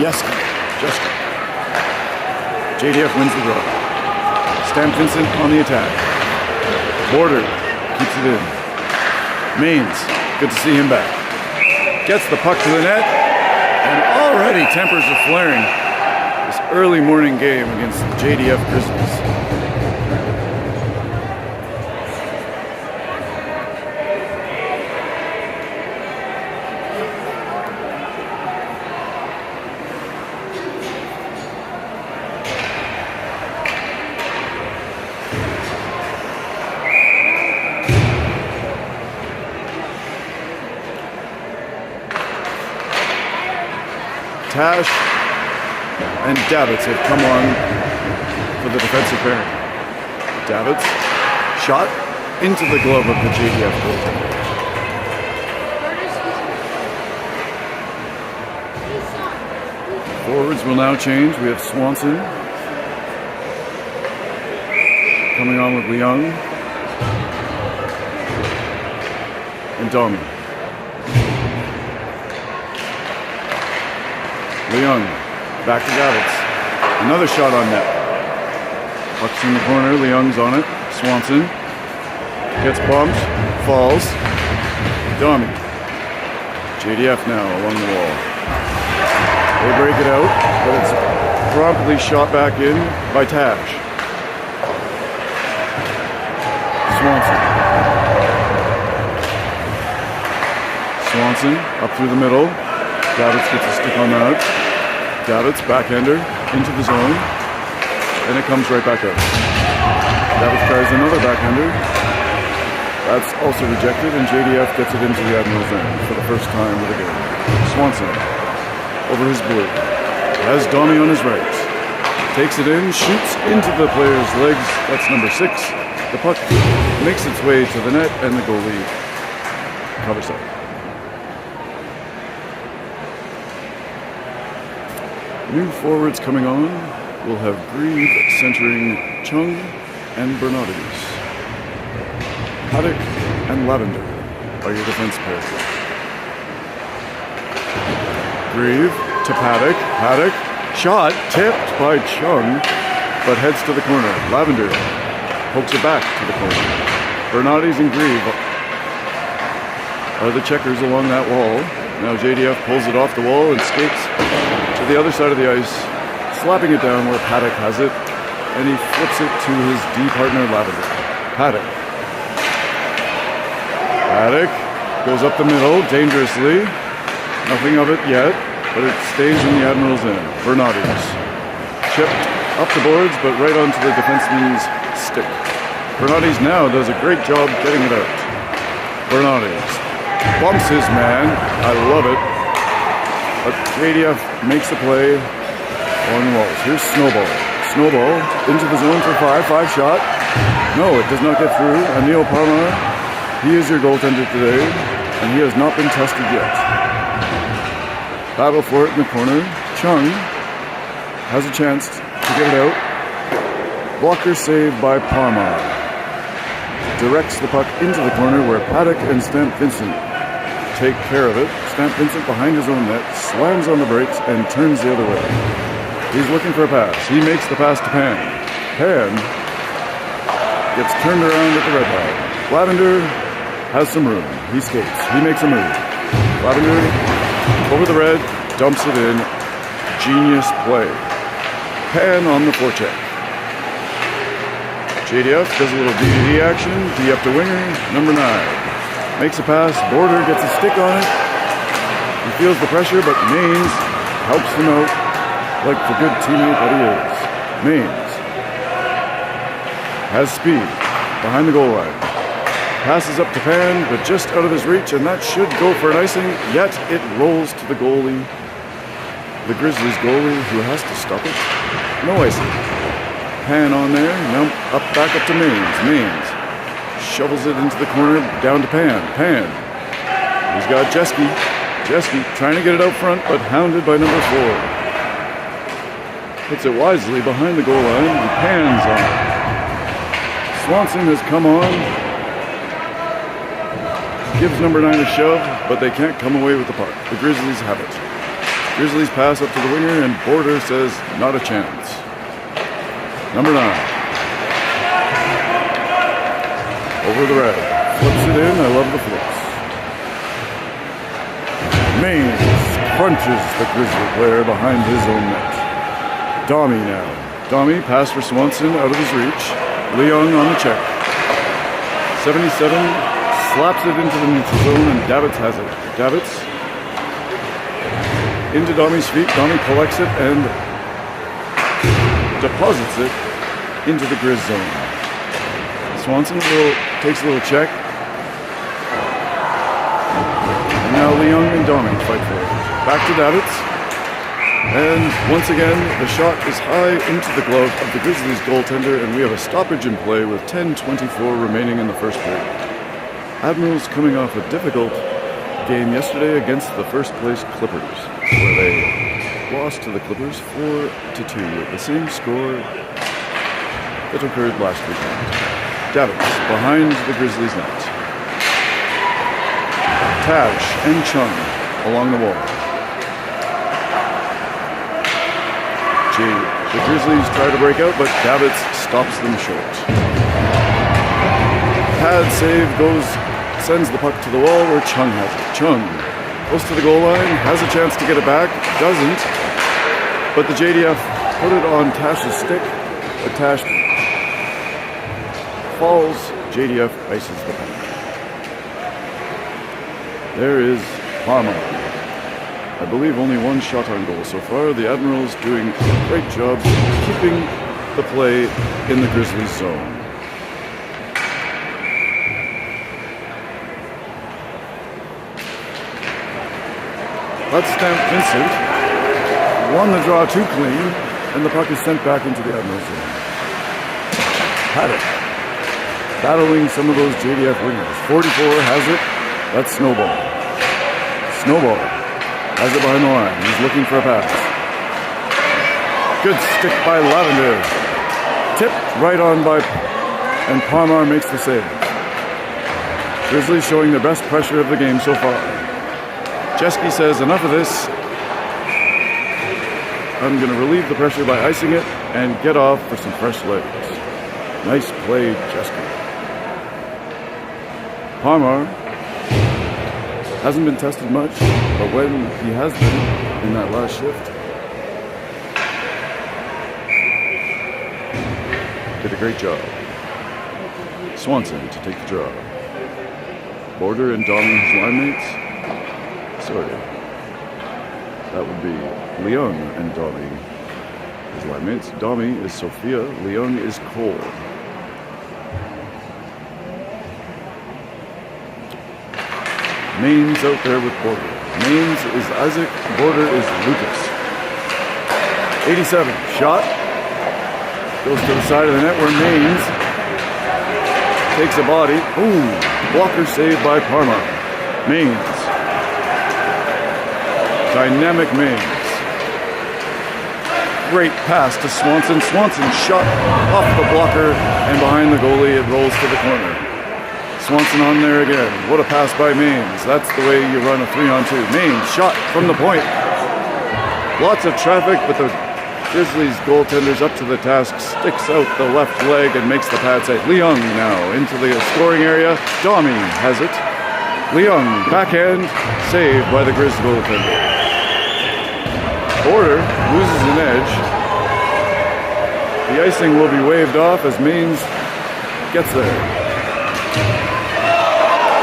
Jeski. JDF wins the draw. Stamp Vincent on the attack. Border keeps it in. Maines, good to see him back. Gets the puck to the net, and already tempers are flaring. This early morning game against the JDF Grizzlies. Tash and Davids have come on for the defensive pairing. Davids, shot into the glove of the JDF goaltender. Forwards will now change. We have Swanson coming on with Leung and Domi. Leung, back to Davids. Another shot on net. Puck's in the corner, Leung's on it. Swanson gets bumped, falls. Domi. JDF now along the wall. They break it out, but it's promptly shot back in by Tash. Swanson up through the middle. Davids gets a stick on that. Davids, backhander, into the zone, and it comes right back out. Davids tries another backhander. That's also rejected, and JDF gets it into the Admirals' end for the first time of the game. Swanson, over his blue, has Domi on his right. Takes it in, shoots into the player's legs. That's number 6. The puck makes its way to the net, and the goalie covers up. New forwards coming on. We'll have Grieve centering Chung and Bernardes. Paddock and Lavender are your defense pair. Grieve to Paddock. Paddock, shot, tipped by Chung, but heads to the corner. Lavender pokes it back to the corner. Bernardes and Grieve are the checkers along that wall. Now JDF pulls it off the wall and skates to the other side of the ice, slapping it down where Paddock has it, and he flips it to his D partner Lavender. Paddock goes up the middle dangerously. Nothing of it yet, but it stays in the Admirals' end. Bernardes chipped up the boards, but right onto the defenseman's stick. Bernardes now does a great job getting it out. Bernardes bumps his man. I love it. But JDF makes the play on the walls. Here's Snowball. Snowball into the zone for 5. 5 shot. No, it does not get through. Anil Parmar, he is your goaltender today, and he has not been tested yet. Battle for it in the corner. Chung has a chance to get it out. Blocker save by Parmar. Directs the puck into the corner where Paddock and Stamp Vincent take care of it. Stamp Vincent behind his own net, slams on the brakes, and turns the other way. He's looking for a pass. He makes the pass to Pan. Pan gets turned around at the red line. Lavender has some room. He skates. He makes a move. Lavender over the red, dumps it in. Genius play. Pan on the forecheck. JDF does a little DDD action. D up to winger, number 9. Makes a pass. Border gets a stick on it. He feels the pressure, but Maines helps him out like the good teammate that he is. Maines has speed behind the goal line. Passes up to Pan, but just out of his reach, and that should go for an icing, yet it rolls to the goalie. The Grizzlies goalie, who has to stop it. No icing. Pan on there, now back up to Maines. Maines shovels it into the corner, down to Pan. Pan. He's got Jeski. Jeski trying to get it out front, but hounded by number 4. Puts it wisely behind the goal line, and Pan's on it. Swanson has come on. Gives number 9 a shove, but they can't come away with the puck. The Grizzlies have it. Grizzlies pass up to the winger, and Border says, not a chance. Number 9. Over the red. Flips it in. I love the flips. Maines crunches the Grizzly player behind his own net. Domi now. Domi, pass for Swanson, out of his reach. Leung on the check. 77, slaps it into the neutral zone, and Davids has it. Davids into Domi's feet. Domi collects it and deposits it into the Grizz zone. Swanson takes a little check. And now Leung and Domi fight for it. Back to Davids. And once again, the shot is high into the glove of the Grizzlies goaltender, and we have a stoppage in play with 10:24 remaining in the first period. Admirals coming off a difficult game yesterday against the first place Clippers, where they lost to the Clippers 4-2 at the same score that occurred last weekend. Davids behind the Grizzlies net. Tash and Chung along the wall. The Grizzlies try to break out, but Davids stops them short. Pad save sends the puck to the wall where Chung has it. Chung close to the goal line, has a chance to get it back, doesn't, but the JDF put it on Tash's stick, but Tash falls, JDF ices the puck. There is Palmer. I believe only one shot on goal so far. The Admirals doing a great job keeping the play in the Grizzlies zone. Let's stamp Vincent. Won the draw too clean, and the puck is sent back into the Admirals zone. Paddock battling some of those JDF wingers. 44 has it. That's Snowball. Snowball has it behind the line. He's looking for a pass. Good stick by Lavender. Tipped right on by... and Palmer makes the save. Grizzlies showing their best pressure of the game so far. Jeske says, enough of this. I'm going to relieve the pressure by icing it and get off for some fresh legs. Nice play, Jeske. Palmer hasn't been tested much, but when he has been in that last shift, did a great job. Swanson to take the draw. Border and Domi, his line mates. Sorry. That would be Leung and Domi, his line mates. Domi is Sophia, Leung is Cole. Maines out there with Border. Maines is Isaac, Border is Lucas. 87, shot. Goes to the side of the net where Maines takes a body. Boom! Blocker saved by Parma. Maines. Dynamic Maines. Great pass to Swanson. Swanson shot off the blocker and behind the goalie. It rolls to the corner. Swanson on there again. What a pass by Maines. That's the way you run a 3-on-2. Maines shot from the point. Lots of traffic, but the Grizzlies goaltender's up to the task, sticks out the left leg and makes the pad save. Leung now into the scoring area. Domi has it. Leung, backhand, saved by the Grizz goaltender. Border loses an edge. The icing will be waved off as Maines gets there.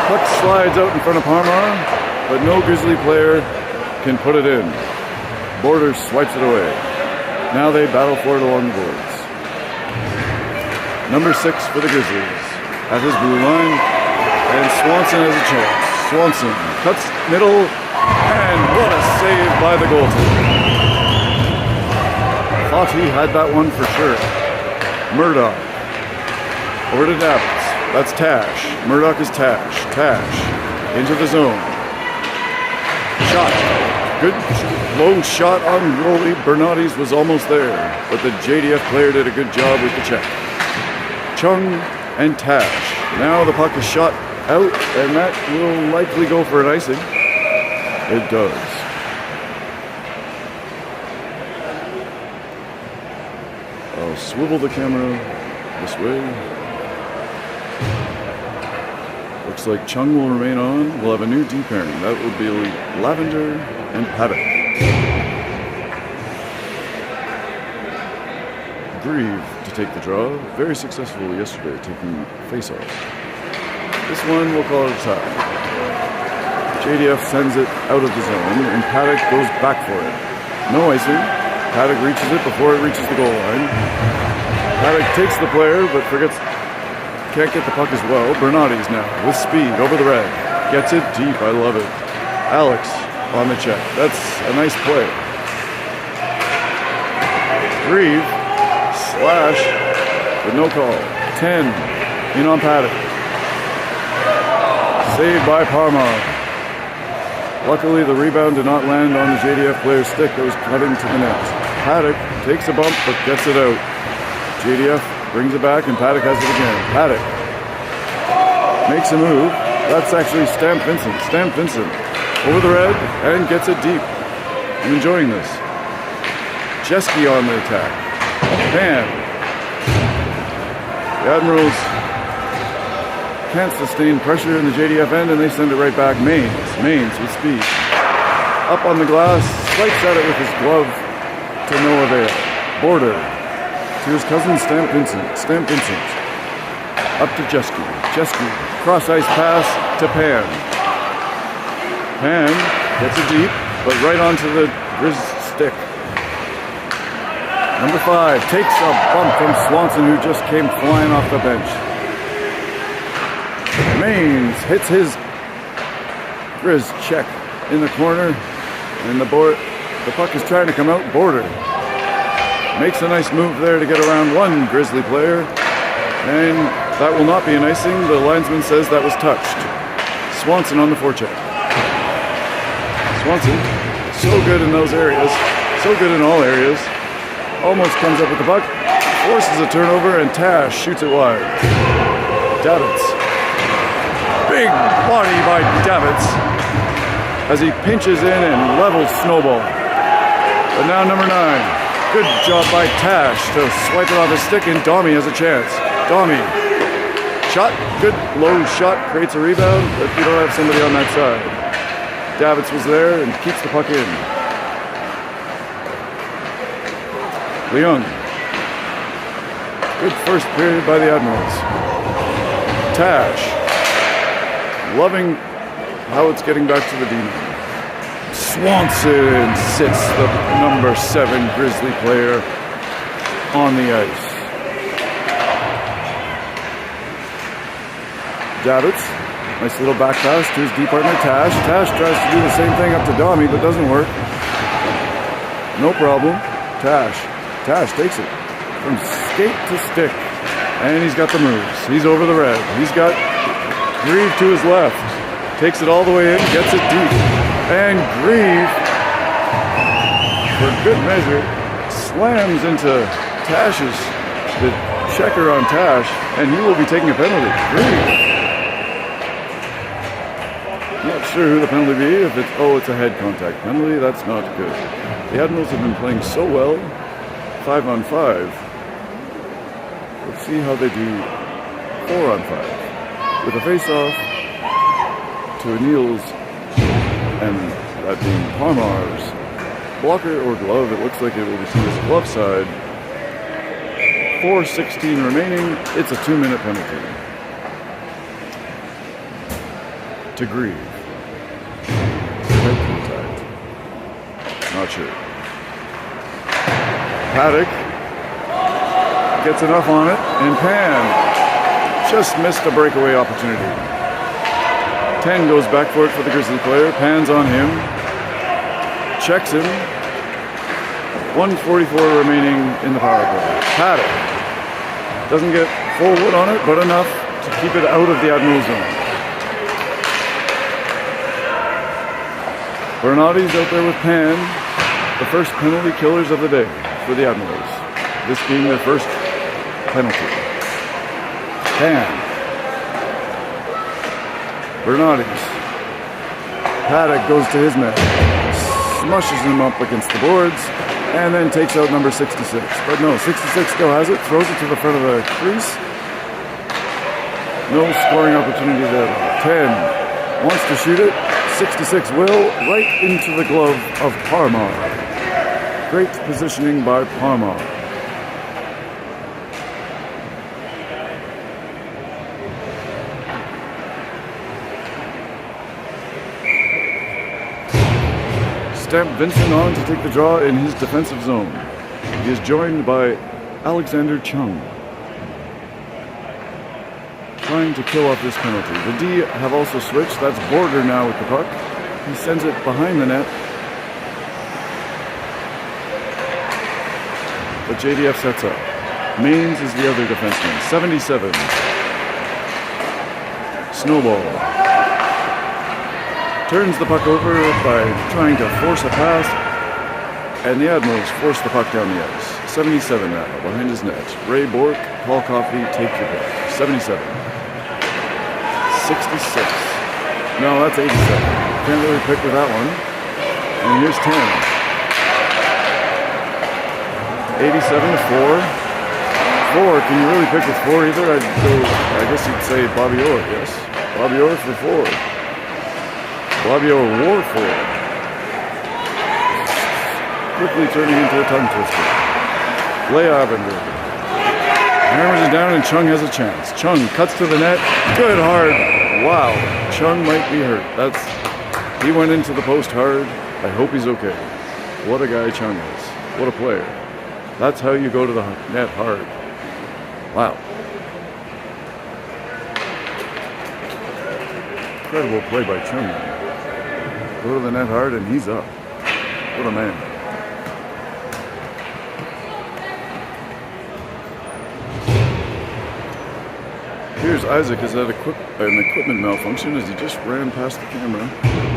Puck slides out in front of Parmar, but no Grizzly player can put it in. Border swipes it away. Now they battle for it along the boards. Number 6 for the Grizzlies at his blue line, and Swanson has a chance. Swanson cuts middle, and what a save by the goaltender. Thought he had that one for sure. Murdoch over to Davids. That's Tash. Murdoch is Tash. Tash into the zone. Shot. Good low shot on goalie. Bernardes was almost there, but the JDF player did a good job with the check. Chung and Tash. Now the puck is shot out, and that will likely go for an icing. It does. swivel the camera this way. Looks like Chung will remain on. We'll have a new D pairing. That will be Lavender and Paddock. Grieve to take the draw. Very successful yesterday, taking face off. This one we'll call it a tie. JDF sends it out of the zone, and Paddock goes back for it. No icing. Paddock reaches it before it reaches the goal line. Paddock takes the player, but can't get the puck as well. Bernardi's now, with speed, over the red. Gets it deep, I love it. Alex on the check. That's a nice play. Grieve, slash, but no call. 10, in on Paddock. Saved by Parmar. Luckily, the rebound did not land on the JDF player's stick that was cutting to the net. Paddock takes a bump, but gets it out. JDF brings it back, and Paddock has it again. Paddock makes a move. That's actually Stamp Vincent. Stamp Vincent over the red and gets it deep. I'm enjoying this. Jeske on the attack. Man. The Admirals can't sustain pressure in the JDF end, and they send it right back. Mains with speed. Up on the glass, swipes at it with his glove to no avail. Border to his cousin Stamp Vincent. Stamp Vincent. Up to Jeske. Jeske. Cross ice pass to Pan. Pan gets it deep, but right onto the Grizz stick. Number 5 takes a bump from Swanson, who just came flying off the bench. Mains hits his Grizz check in the corner, and the puck is trying to come out. Border makes a nice move there to get around one Grizzly player, and that will not be an icing. The linesman says that was touched. Swanson on the forecheck. Swanson, so good in those areas, so good in all areas. Almost comes up with the puck, forces a turnover, and Tash shoots it wide. Davitz. Big body by Davitz as he pinches in and levels Snowball. But now number 9. Good job by Tash to swipe it off his stick, and Domi has a chance. Domi. Shot. Good low shot. Creates a rebound, but you don't have somebody on that side. Davitz was there and keeps the puck in. Leung. Good first period by the Admirals. Tash. Loving how it's getting back to the D-man. Swanson sits the number 7 Grizzly player on the ice. Davitz, nice little back pass to his D partner Tash. Tash tries to do the same thing up to Domi, but doesn't work. No problem. Tash takes it from skate to stick, and he's got the moves. He's over the red. He's got Grieve to his left. Takes it all the way in, gets it deep. And Grieve, for good measure, slams into Tash's, the checker on Tash, and he will be taking a penalty. Grieve. Not sure who the penalty be. If it's a head contact penalty. That's not good. The Admirals have been playing so well, 5-on-5. Let's see how they do 4-on-5. With a face-off to O'Neill's, and that being Parmar's blocker or glove. It looks like it will be seen as glove side. 4:16 remaining. It's a 2-minute penalty. To Grieve. Head contact. Not sure. Paddock gets enough on it, and Pan just missed a breakaway opportunity. 10 goes back for it for the Grizzly player. Pan's on him. Checks him. 1:44 remaining in the power play. Paddock doesn't get full wood on it, but enough to keep it out of the Admiral zone. Bernardi's out there with Pan, the first penalty killers of the day for the Admirals. This being their first penalty. Pan. Bernardi's. Paddock goes to his man. Smushes him up against the boards and then takes out number 66. But no, 66 still has it, throws it to the front of the crease. No scoring opportunity there. 10 wants to shoot it. 66 will, right into the glove of Parmar. Great positioning by Parmar. Stamp Vincent on to take the draw in his defensive zone. He is joined by Alexander Chung, trying to kill off this penalty. The D have also switched. That's Border now with the puck. He sends it behind the net. But JDF sets up. Maines is the other defenseman. 77. Snowball. Turns the puck over by trying to force a pass. And the Admirals force the puck down the ice. 77 now, behind his net. Ray Bork, Paul Coffey, take your pick. 77. 66. No, that's 87. Can't really pick with that one. And here's 10. 87 to 4. 4, can you really pick with 4 either? I guess you'd say Bobby Orr, yes. Bobby Orr for 4. Bobby Orr wore 4. Quickly turning into a tongue twister. Lavender hammers it down and Chung has a chance. Chung cuts to the net. Good hard. Wow. Chung might be hurt. He went into the post hard. I hope he's okay. What a guy Chung is. What a player. That's how you go to the net hard. Wow. Incredible play by Chung. Go to the net hard and he's up. What a man. Here's Isaac has had an equipment malfunction as he just ran past the camera.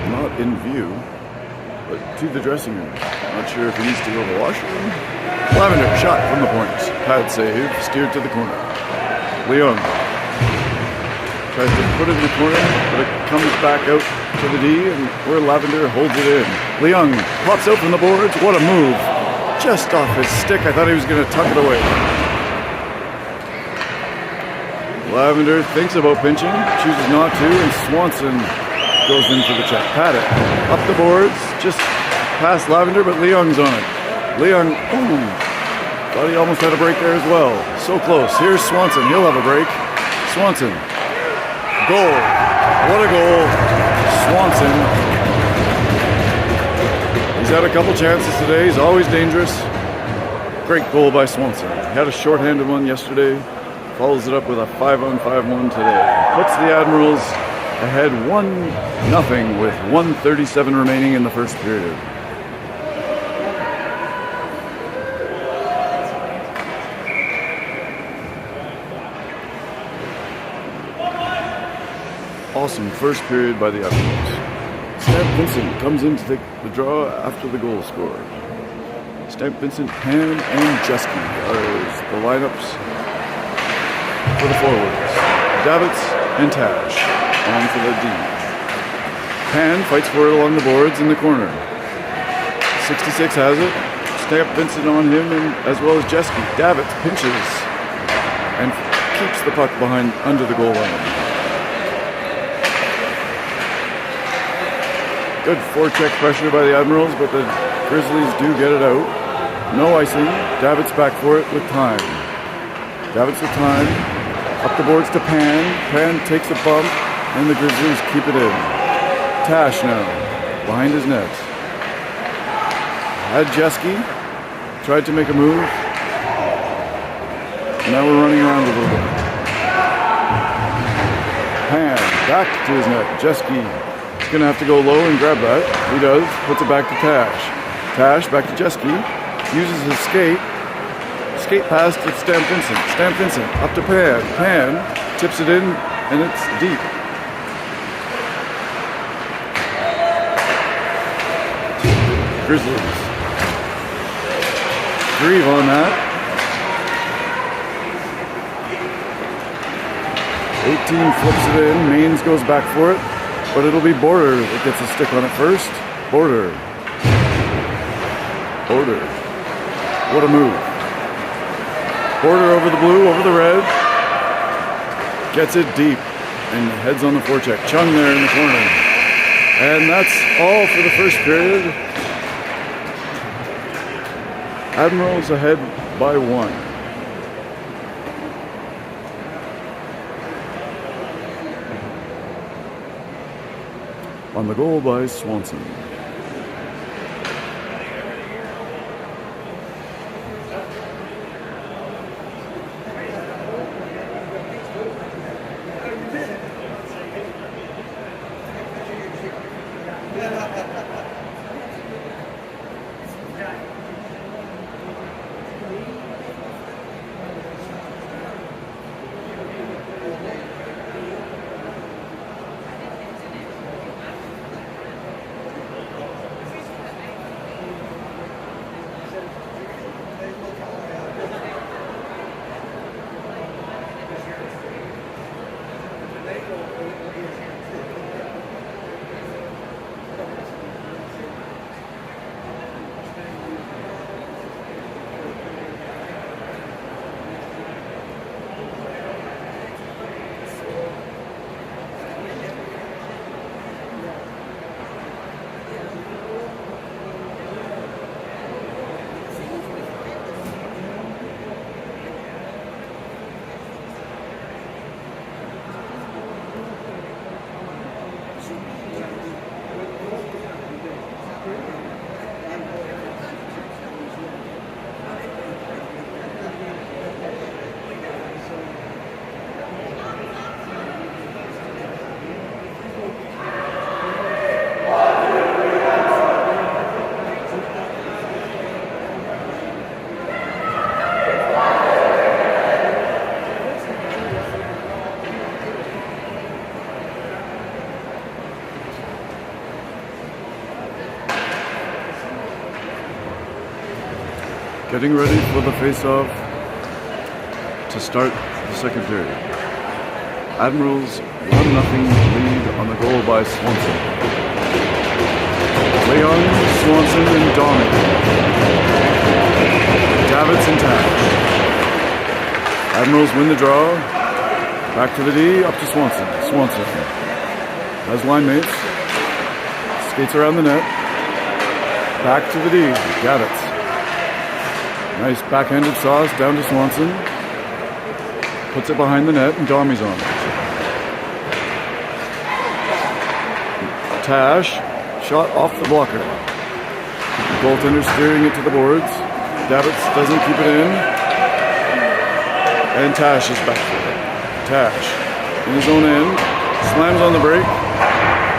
Not in view, but to the dressing room. Not sure if he needs to go to the washroom. Lavender shot from the point. Pad save, steered to the corner. Leung tries to put it in the corner, but it comes back out to the D, and where Lavender holds it in. Leung pops out from the boards. What a move. Just off his stick. I thought he was going to tuck it away. Lavender thinks about pinching, chooses not to, and Swanson goes in for the check. Paddock up the boards, just past Lavender, but Leung's on it. Leung, thought he almost had a break there as well. So close. Here's Swanson. He'll have a break. Swanson. Goal. What a goal. Swanson. He's had a couple chances today. He's always dangerous. Great goal by Swanson. He had a shorthanded one yesterday. Follows it up with a 5-on-5 one today. Puts the Admirals ahead 1-0 with 1:37 remaining in the first period. Awesome first period by the Admirals. Stamp Vincent comes in to take the draw after the goal scored. Stamp Vincent, Pan, and Jeski are the lineups for the forwards. Davitz and Tash on for the D. Pan fights for it along the boards in the corner. 66 has it. Stamp Vincent on him, and as well as Jeski. Davitz pinches and keeps the puck behind under the goal line. Good forecheck pressure by the Admirals, but the Grizzlies do get it out. No icing. Davitz back for it with time. Davitz with time. Up the boards to Pan. Pan takes a bump, and the Grizzlies keep it in. Tash now, behind his net. Had Jeski. Tried to make a move. Now we're running around a little bit. Pan, back to his net. Jeski is going to have to go low and grab that. He does. Puts it back to Tash. Tash, back to Jeski. Uses his skate. Skate pass to Stamp Vincent. Stamp Vincent up to Pan. Pan tips it in, and it's deep. Grizzlies. Grieve on that. 18 flips it in. Maines goes back for it, but it'll be Border that gets a stick on it first. Border. What a move. Border over the blue, over the red. Gets it deep and heads on the forecheck. Chung there in the corner. And that's all for the first period. Admirals ahead by 1. On the goal by Swanson. Getting ready for the face-off to start the second period. Admirals 1-0 lead on the goal by Swanson. Leon, Swanson, and Donnie. Davids and Tash. Admirals win the draw. Back to the D, up to Swanson. Swanson has line mates. Skates around the net. Back to the D, Davids. Nice backhanded sauce down to Swanson. Puts it behind the net and Dommy's on it. Tash, shot off the blocker. Goaltender steering it to the boards. Davids doesn't keep it in. And Tash is back for it. Tash, in his own end, slams on the break.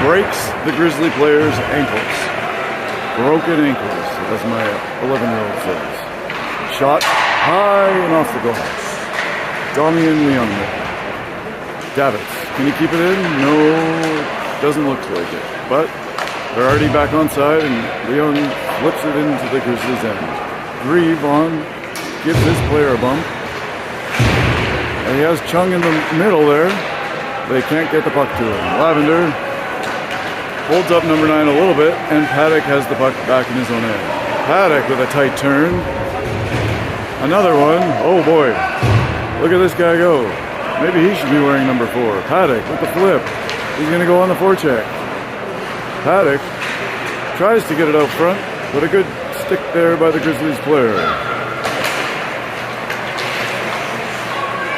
Breaks the Grizzly player's ankles. Broken ankles, as my 11-year-old says. Shot high and off the glass. Dommy and Leon there. Davids, can he keep it in? No, doesn't look like it. But they're already back on side and Leon flips it into the Grizzlies' end. Grieve on, gives his player a bump. And he has Chung in the middle there. They can't get the puck to him. Lavender holds up number 9 a little bit and Paddock has the puck back in his own end. Paddock with a tight turn. Another one. Oh boy. Look at this guy go. Maybe he should be wearing number 4. Paddock with the flip. He's going to go on the forecheck. Paddock tries to get it out front, but a good stick there by the Grizzlies player.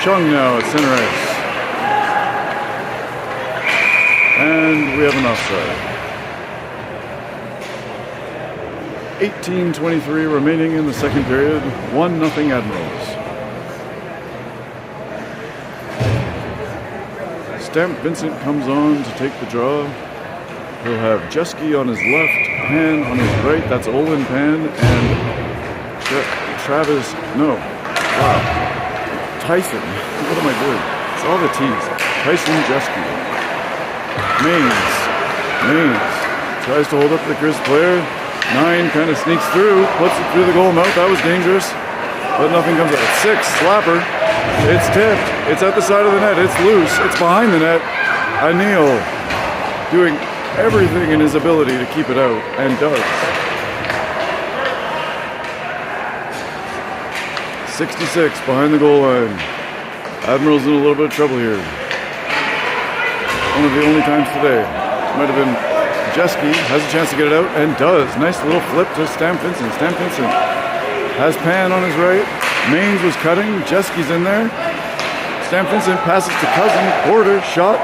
Chung now at center ice. And we have an offside. 18:23 remaining in the second period. 1-0 Admirals. Stamp Vincent comes on to take the draw. He'll have Jeske on his left, Pan on his right. That's Olin Pan and Travis. No. Wow. Tyson. What am I doing? It's all the T's. Tyson Jeske. Mains. Tries to hold up the Grizz player. 9 kind of sneaks through, puts it through the goal mouth. That was dangerous, but nothing comes out. 6, slapper. It's tipped. It's at the side of the net. It's loose. It's behind the net. Anil doing everything in his ability to keep it out, and does. 66 behind the goal line. Admirals in a little bit of trouble here. One of the only times today. Might have been Jeske, has a chance to get it out, and does. Nice little flip to Stam Vincent. Stam Vincent has Pan on his right. Mains was cutting. Jeske's in there. Stam Vincent passes to Cousin. Porter, shot.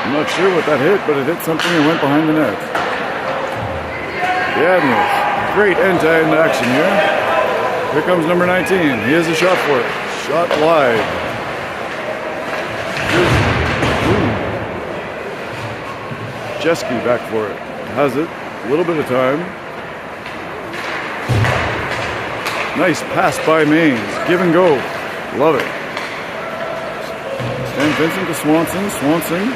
I'm not sure what that hit, but it hit something and went behind the net. The Admirals. Great end-to-end action here. Here comes number 19. He has a shot for it. Shot wide. Jeske back for it. Has it. A little bit of time. Nice pass by Mains. Give and go. Love it. Stan Vincent to Swanson. Swanson.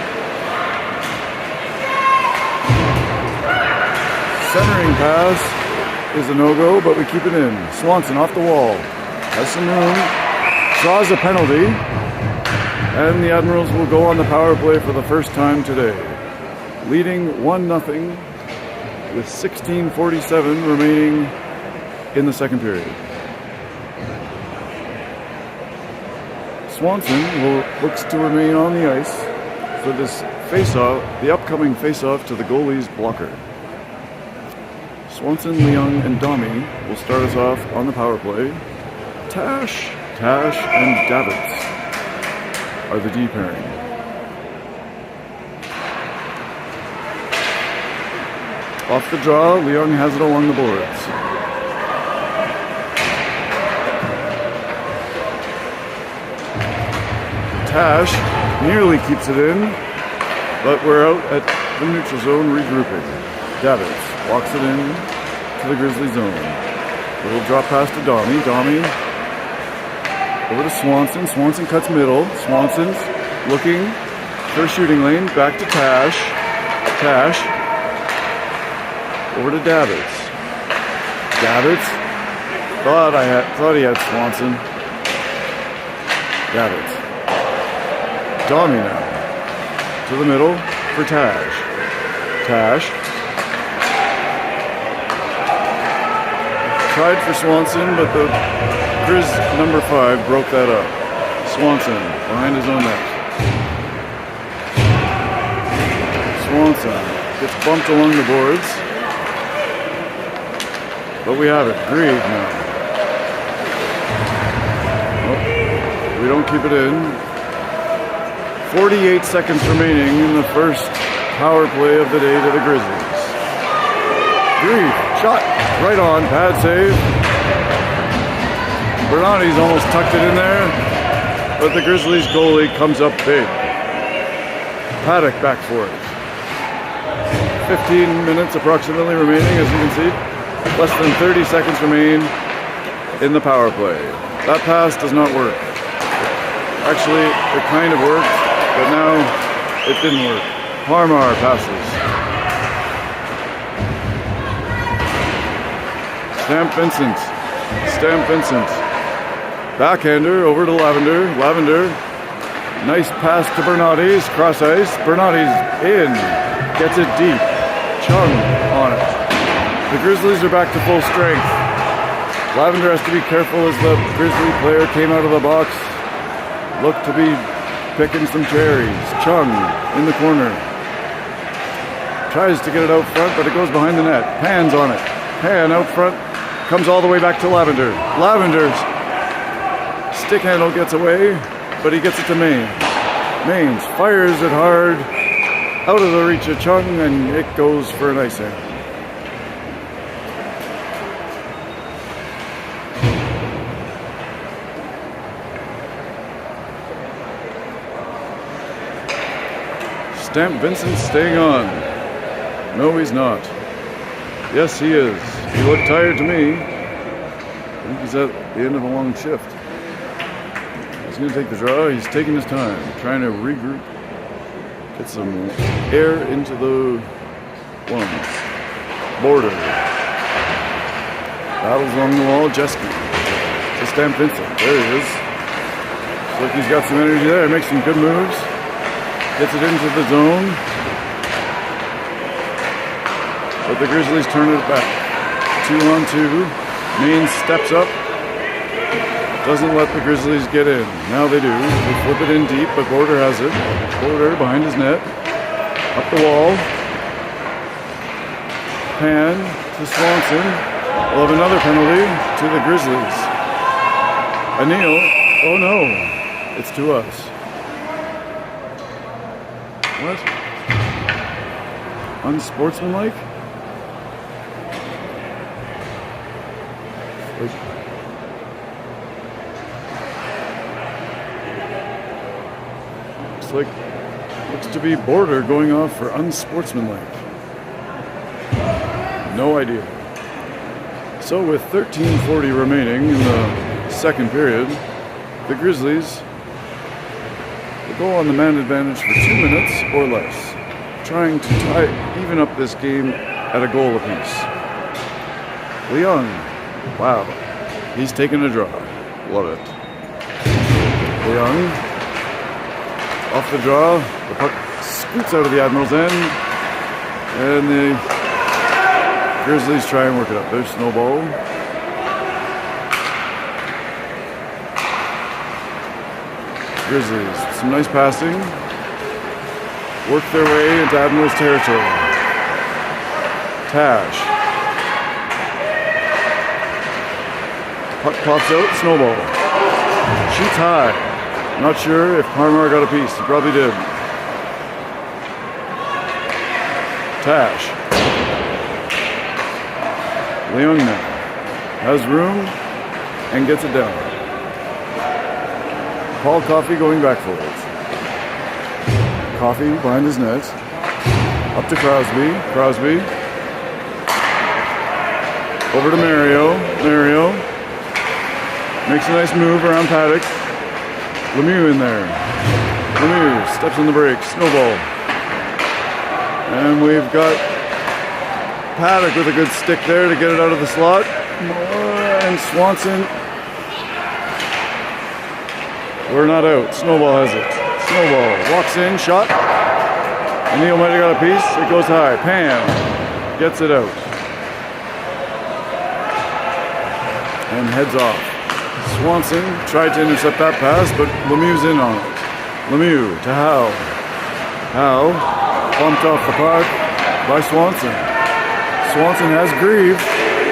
Centering pass is a no-go, but we keep it in. Swanson off the wall. Has some room. Draws a penalty. And the Admirals will go on the power play for the first time today. Leading 1-0 with 16:47 remaining in the second period. Swanson looks to remain on the ice for this face-off, the upcoming face-off to the goalie's blocker. Swanson, Leung, and Domi will start us off on the power play. Tash, and Davids are the D pairing. Off the draw, Leung has it along the boards. Tash nearly keeps it in, but we're out at the neutral zone regrouping. Davids walks it in to the Grizzly zone. Little drop pass to Domi. Domi over to Swanson. Swanson cuts middle. Swanson's looking for a shooting lane. Back to Tash. Tash over to Davids. Davids thought he had Swanson. Davids. Domi now to the middle for Tash. Tash tried for Swanson, but the Grizz number 5 broke that up. Swanson behind his own net. Swanson gets bumped along the boards, but we have it. Grieve now. Oh, we don't keep it in. 48 seconds remaining in the first power play of the day to the Grizzlies. Grieve, shot, right on, pad save. Bernardi's almost tucked it in there, but the Grizzlies goalie comes up big. Paddock back for it. 15 minutes approximately remaining, as you can see. Less than 30 seconds remain in the power play. That pass does not work. Actually, it kind of worked, but now it didn't work. Parmar passes. Stam Vincent. Backhander over to Lavender. Lavender. Nice pass to Bernardi's. Cross ice. Bernardi's in. Gets it deep. Chung on it. The Grizzlies are back to full strength. Lavender has to be careful as the Grizzly player came out of the box. Looked to be picking some cherries. Chung in the corner. Tries to get it out front, but it goes behind the net. Pan's on it. Pan out front. Comes all the way back to Lavender. Lavender's stick handle gets away, but he gets it to Mains. Mains fires it hard, out of the reach of Chung, and it goes for an icing. Stamp Vincent staying on. No, he's not. Yes, he is. He looked tired to me. I think he's at the end of a long shift. He's going to take the draw. He's taking his time, trying to regroup, get some air into the lungs. Border. Battles along the wall. Jeske to Stamp Vincent. There he is. Looks like he's got some energy there. Makes some good moves. Gets it into the zone. But the Grizzlies turn it back. 2-on-2. Maine steps up. Doesn't let the Grizzlies get in. Now they do. They flip it in deep, but Border has it. Border behind his net. Up the wall. Pan to Swanson. We'll have another penalty to the Grizzlies. A kneel. Oh no. It's to us. What? Unsportsmanlike? Looks to be Border going off for unsportsmanlike. No idea. So with 13:40 remaining in the second period, the Grizzlies will go on the man advantage for 2 minutes or less, trying to even up this game at a goal apiece. Leung, wow, he's taken a draw. Love it. Leung, off the draw, the puck scoots out of the Admirals' end, and the Grizzlies try and work it up. There's Snowball. Grizzlies, some nice passing. Work their way into Admirals' territory. Tash. Puck pops out, Snowball. Shoots high. Not sure if Parmar got a piece. He probably did. Tash. Leung now has room and gets it down. Paul Coffey going back forwards. Coffey behind his net. Up to Crosby. Crosby. Over to Mario. Mario. Makes a nice move around Paddock. Lemieux in there. Lemieux steps on the brakes. Snowball. And we've got Paddock with a good stick there to get it out of the slot. And Swanson. We're not out. Snowball has it. Snowball walks in, shot. Neil might have got a piece. It goes high. Pam gets it out. And heads off. Swanson tried to intercept that pass, but Lemieux's in on it. Lemieux to Howe. Howe bumped off the puck by Swanson. Swanson has Grieve.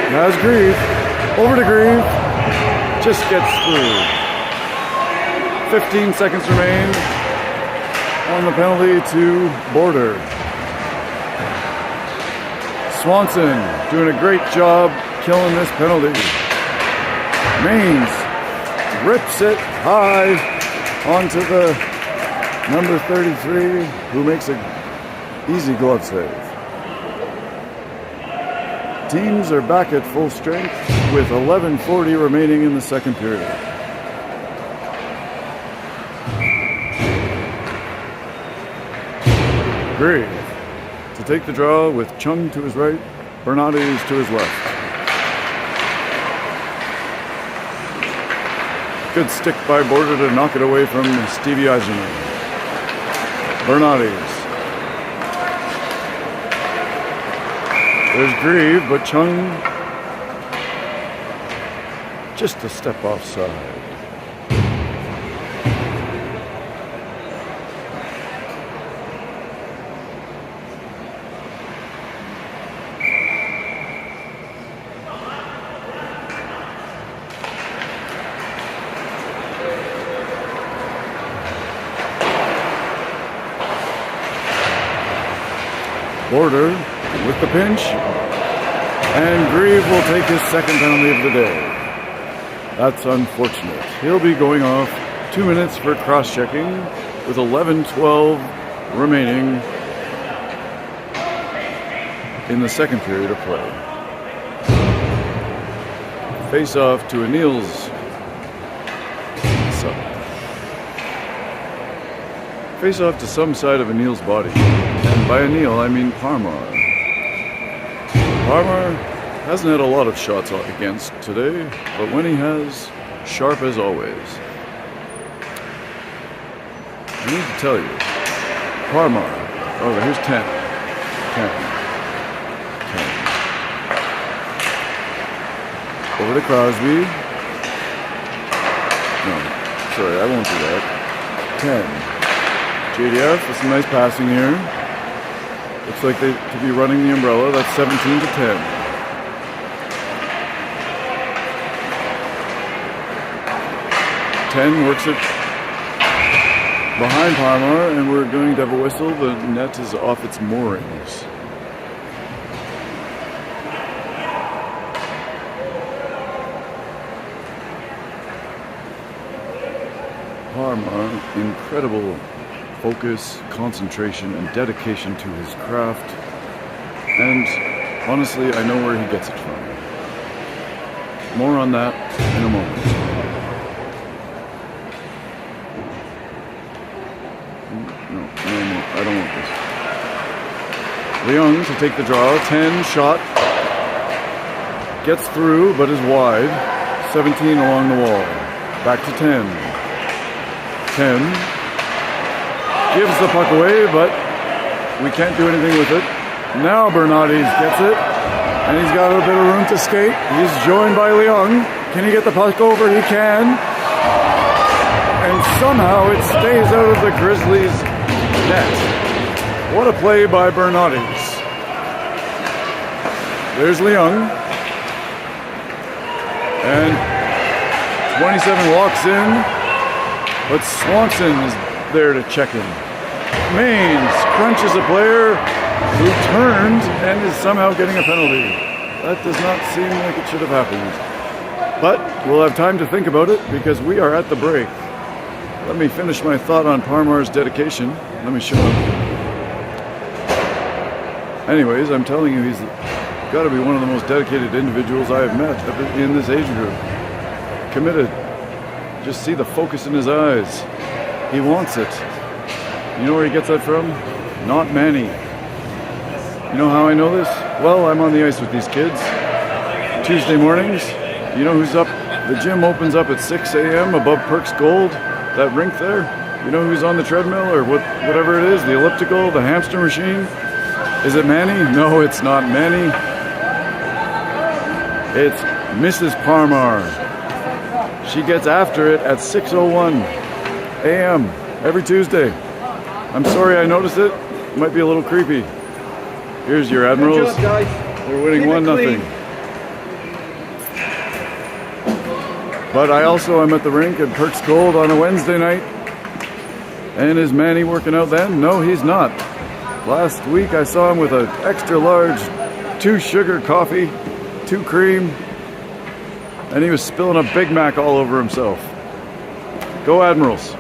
Has Grieve. Over to Grieve. Just gets through. 15 seconds remain on the penalty to Border. Swanson doing a great job killing this penalty. Maines rips it high onto the number 33, who makes an easy glove save. Teams are back at full strength with 11:40 remaining in the second period. Grieve to take the draw with Chung to his right, Bernardes to his left. Good stick by Border to knock it away from Stevie Eisenman. Bernardes. There's Grieve, but Chung just a step offside. Border with the pinch, and Grieve will take his second penalty of the day. That's unfortunate. He'll be going off 2 minutes for cross-checking with 11:12 remaining in the second period of play. Face off to Anil's side. Face off to some side of Anil's body. And by Anil, I mean Parmar. Parmar hasn't had a lot of shots against today, but when he has, sharp as always. I need to tell you, Parmar, here's 10. 10. 10. Over to Crosby. No, sorry, I won't do that. 10. JDF with some nice passing here. Looks like they could be running the umbrella. That's 17 to 10. Ten works it behind Parmar, and we're going to have a whistle. The net is off its moorings. Parmar, incredible focus, concentration, and dedication to his craft. And honestly, I know where he gets it from. More on that in a moment. No, I don't want this. Leung to take the draw. 10 shot. Gets through, but is wide. 17 along the wall. Back to 10. 10. Gives the puck away, but we can't do anything with it. Now Bernardes gets it, and he's got a bit of room to skate. He's joined by Leung. Can he get the puck over? He can. And somehow it stays out of the Grizzlies' net. What a play by Bernardes. There's Leung. And 27 walks in, but Swanson is there to check him. Maines crunches a player who turned and is somehow getting a penalty. That does not seem like it should have happened. But we'll have time to think about it because we are at the break. Let me finish my thought on Parmar's dedication. Let me show him. Anyways, I'm telling you, he's got to be one of the most dedicated individuals I have met in this age group. Committed. Just see the focus in his eyes. He wants it. You know where he gets that from? Not Manny. You know how I know this? Well, I'm on the ice with these kids. Tuesday mornings. You know who's up? The gym opens up at 6 a.m. above Perks Gold. That rink there. You know who's on the treadmill or whatever it is? The elliptical, the hamster machine. Is it Manny? No, it's not Manny. It's Mrs. Parmar. She gets after it at 6:01 a.m. every Tuesday. I'm sorry I noticed it. It might be a little creepy. Here's your Admirals. Good job, guys. They're winning 1-0. But I also am at the rink at Perks Gold on a Wednesday night. And is Manny working out then? No, he's not. Last week I saw him with an extra large 2 sugar coffee, 2 cream, and he was spilling a Big Mac all over himself. Go Admirals.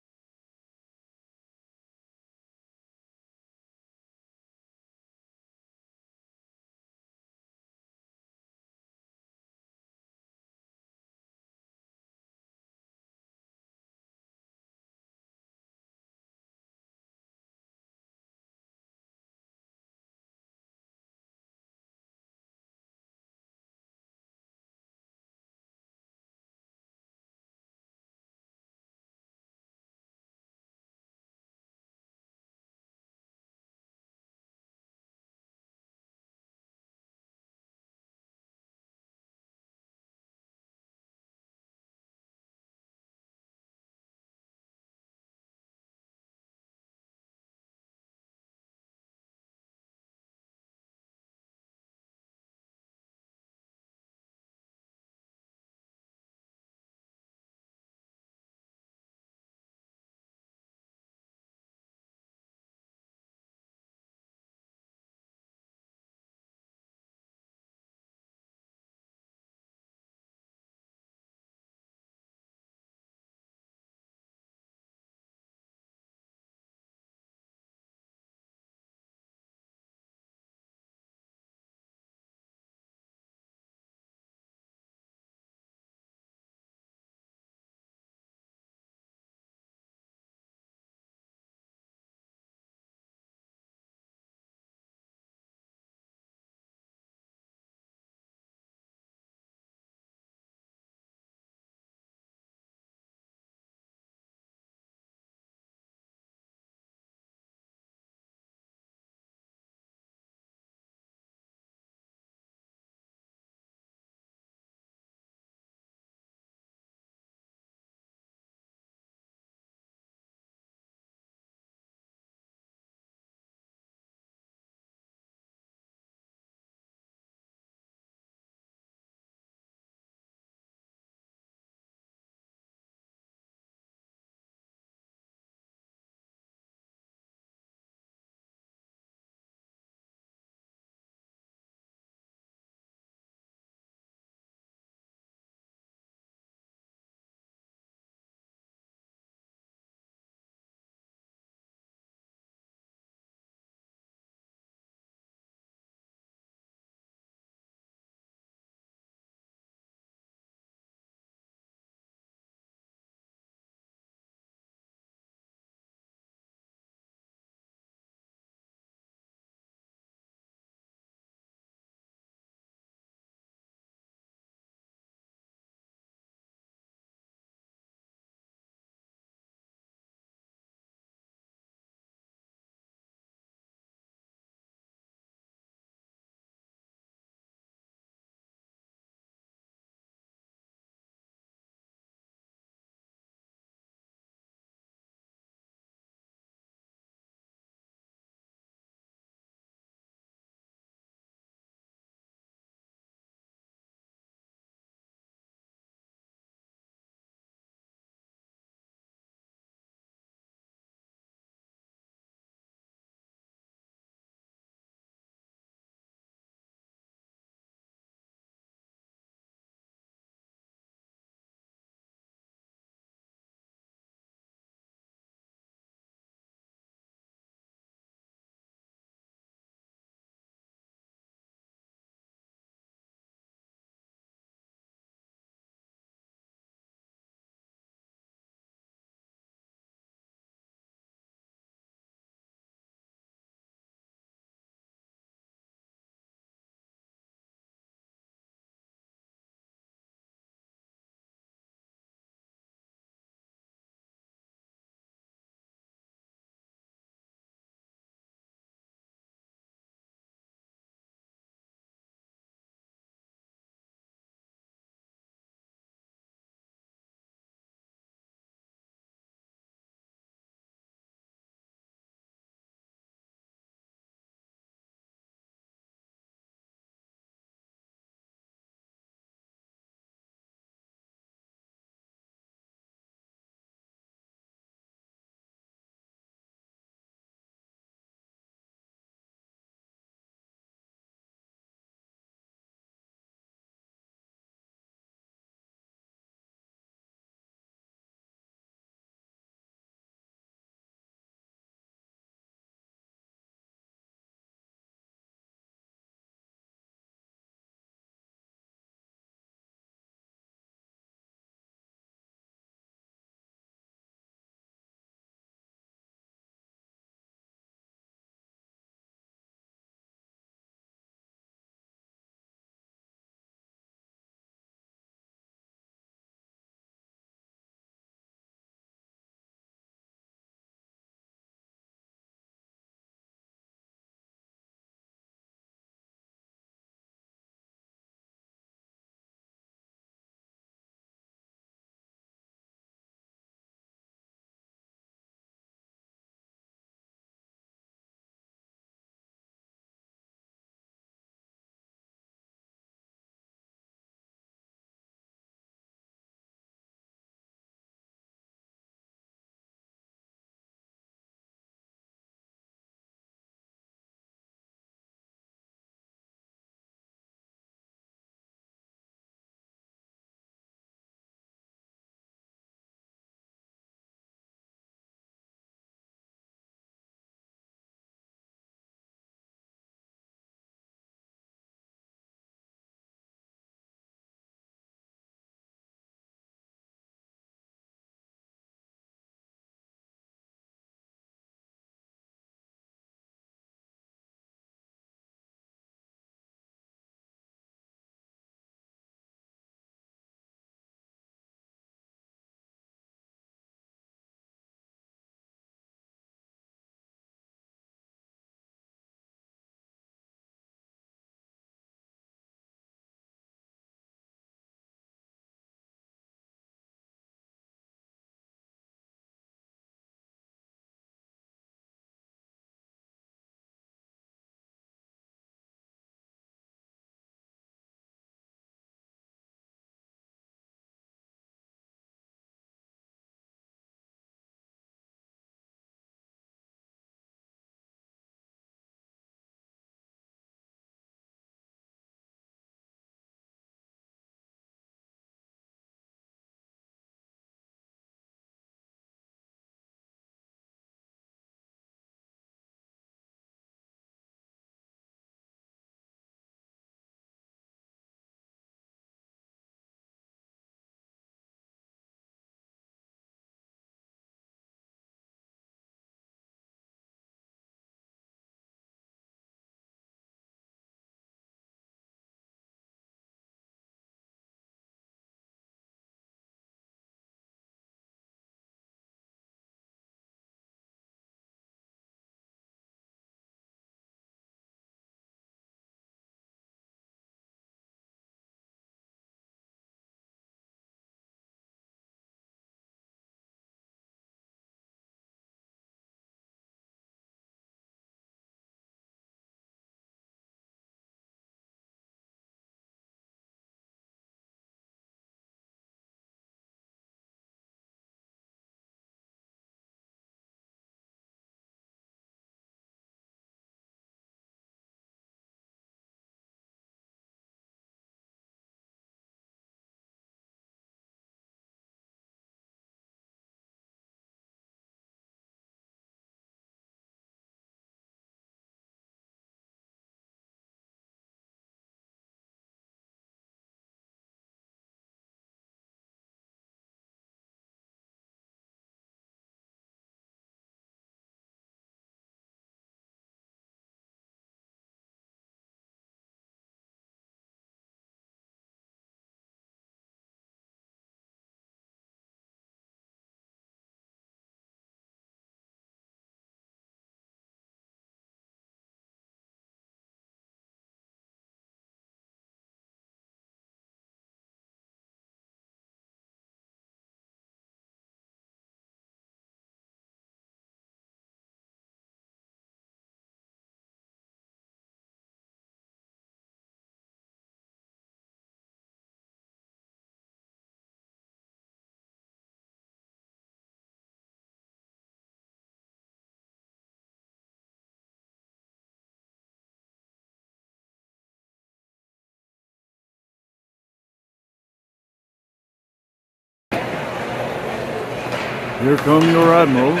Here come your Admirals.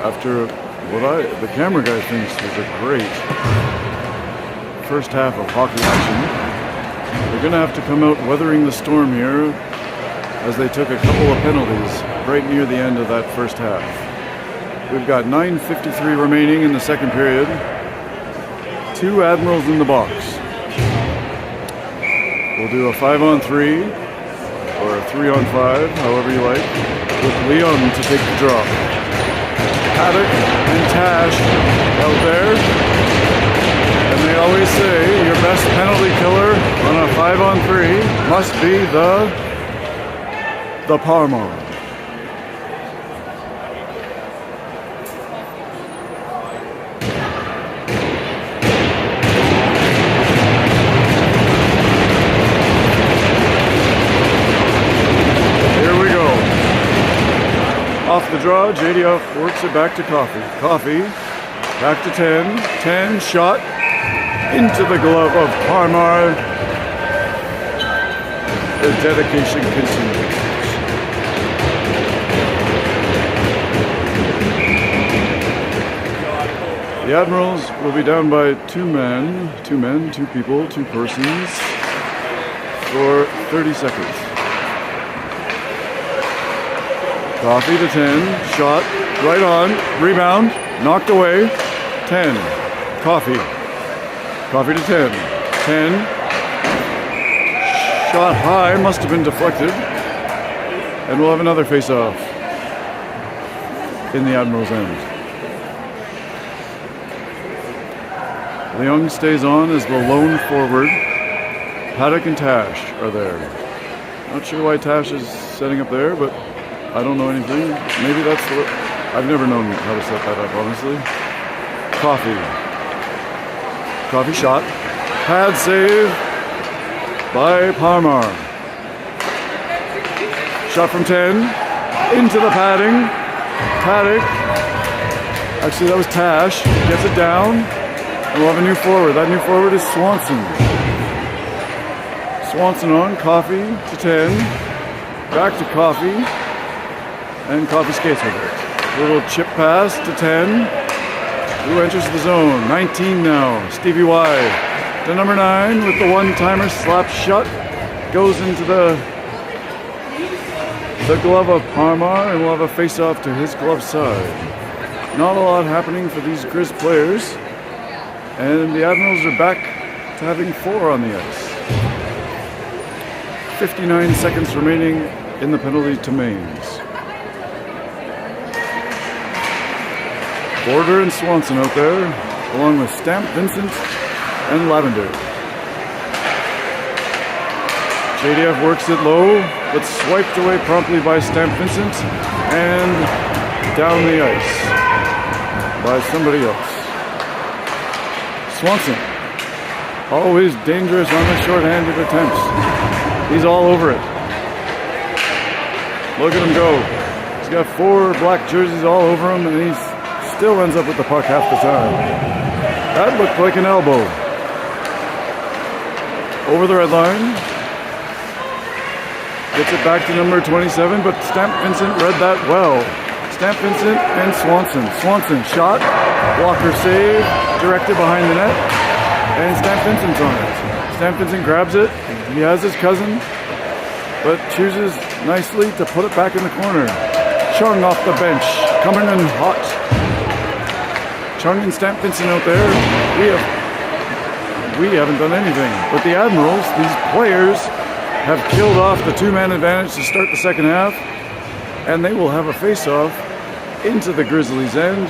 After what the camera guy thinks was a great first half of hockey action, they're going to have to come out weathering the storm here as they took a couple of penalties right near the end of that first half. We've got 9:53 remaining in the second period. 2 Admirals in the box. We'll do a 5-on-3 or a 3-on-5, however you like, with Leon to take the draw. Paddock and Tash out there. And they always say your best penalty killer on a 5-on-3 must be the Parma. Off the draw, JDF works it back to Coffee. Coffee, back to 10. 10, shot into the glove of Parmar. The dedication continues. The Admirals will be down by 2 men, 2 people, 2 persons for 30 seconds. Coffee to 10, shot, right on, rebound, knocked away, 10, Coffee to 10, 10, shot high, must have been deflected, and we'll have another face-off in the Admiral's end. Leung stays on as the lone forward. Paddock and Tash are there. Not sure why Tash is setting up there, but I don't know anything. Maybe that's I've never known how to set that up, honestly. Coffee shot. Pad save by Parmar. Shot from 10. Into the padding. Paddock. Actually, that was Tash. Gets it down. And we'll have a new forward. That new forward is Swanson. Swanson on. Coffee to 10. Back to Coffee. And Coffee skates with it. Little chip pass to 10. Who enters the zone? 19 now. Stevie Y. To number 9 with the one-timer slap shot. Goes into the glove of Parmar, and we'll have a face-off to his glove side. Not a lot happening for these Grizz players. And the Admirals are back to having 4 on the ice. 59 seconds remaining in the penalty to mains. Border and Swanson out there, along with Stamp, Vincent, and Lavender. JDF works it low, but swiped away promptly by Stamp Vincent, and down the ice by somebody else. Swanson, always dangerous on the short-handed attempts. He's all over it. Look at him go. He's got 4 black jerseys all over him, and he's still ends up with the puck half the time. That looked like an elbow. Over the red line. Gets it back to number 27, but Stamp Vincent read that well. Stamp Vincent and Swanson. Swanson shot, blocker save, directed behind the net, and Stamp Vincent's on it. Stamp Vincent grabs it. He has his cousin, but chooses nicely to put it back in the corner. Chung off the bench, coming in hot. Chung and Stamp Vincent out there. We haven't done anything. But the Admirals, these players, have killed off the 2-man advantage to start the second half, and they will have a face-off into the Grizzlies' end.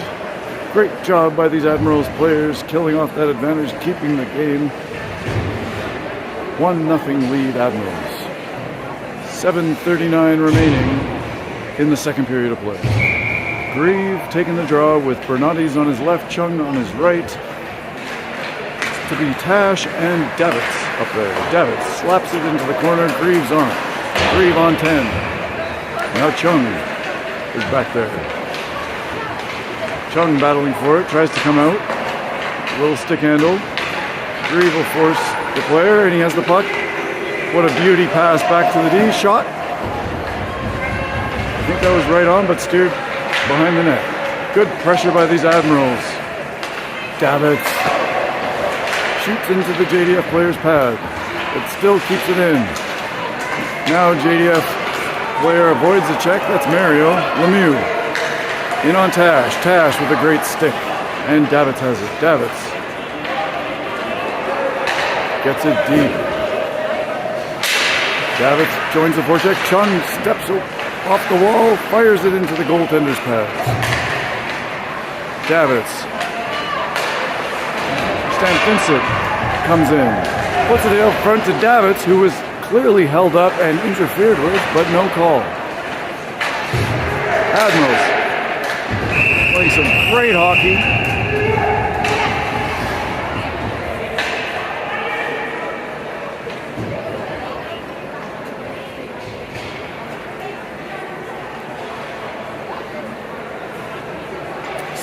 Great job by these Admirals players killing off that advantage, keeping the game. 1-0 lead Admirals. 7:39 remaining in the second period of play. Grieve taking the draw with Bernardes on his left, Chung on his right. To be Tash and Davitz up there. Davitz slaps it into the corner. Grieve's on it. Grieve on 10. Now Chung is back there. Chung battling for it. Tries to come out. Little stick handle. Grieve will force the player, and he has the puck. What a beauty pass back to the D. Shot. I think that was right on, but steered behind the net. Good pressure by these Admirals. Davids shoots into the JDF player's pad. It still keeps it in. Now JDF player avoids the check. That's Mario Lemieux. In on Tash. Tash with a great stick. And Davids has it. Davids gets it deep. Davids joins the forecheck. Chung steps off the wall, fires it into the goaltender's pads. Davids. Stan Vincent comes in. Puts it out front to Davids, who was clearly held up and interfered with, but no call. Admirals playing some great hockey.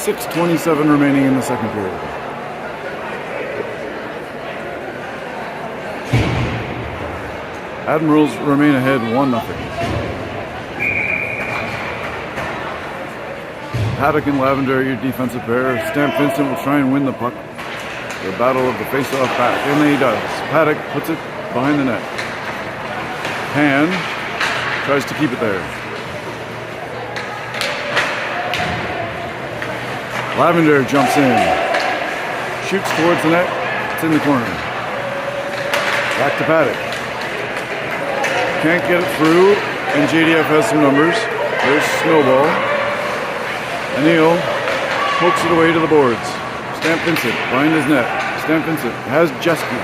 .6:27 remaining in the second period. Admirals remain ahead 1-0. Paddock and Lavender, your defensive pair. Stamp Vincent will try and win the puck. The battle of the face-off back, and he does. Paddock puts it behind the net. Pan tries to keep it there. Lavender jumps in, shoots towards the net, it's in the corner. Back to Paddock. Can't get it through, and JDF has some numbers. There's Snowball. Anil pokes it away to the boards. Stamp Vincent behind his net. Stamp Vincent has Jeske.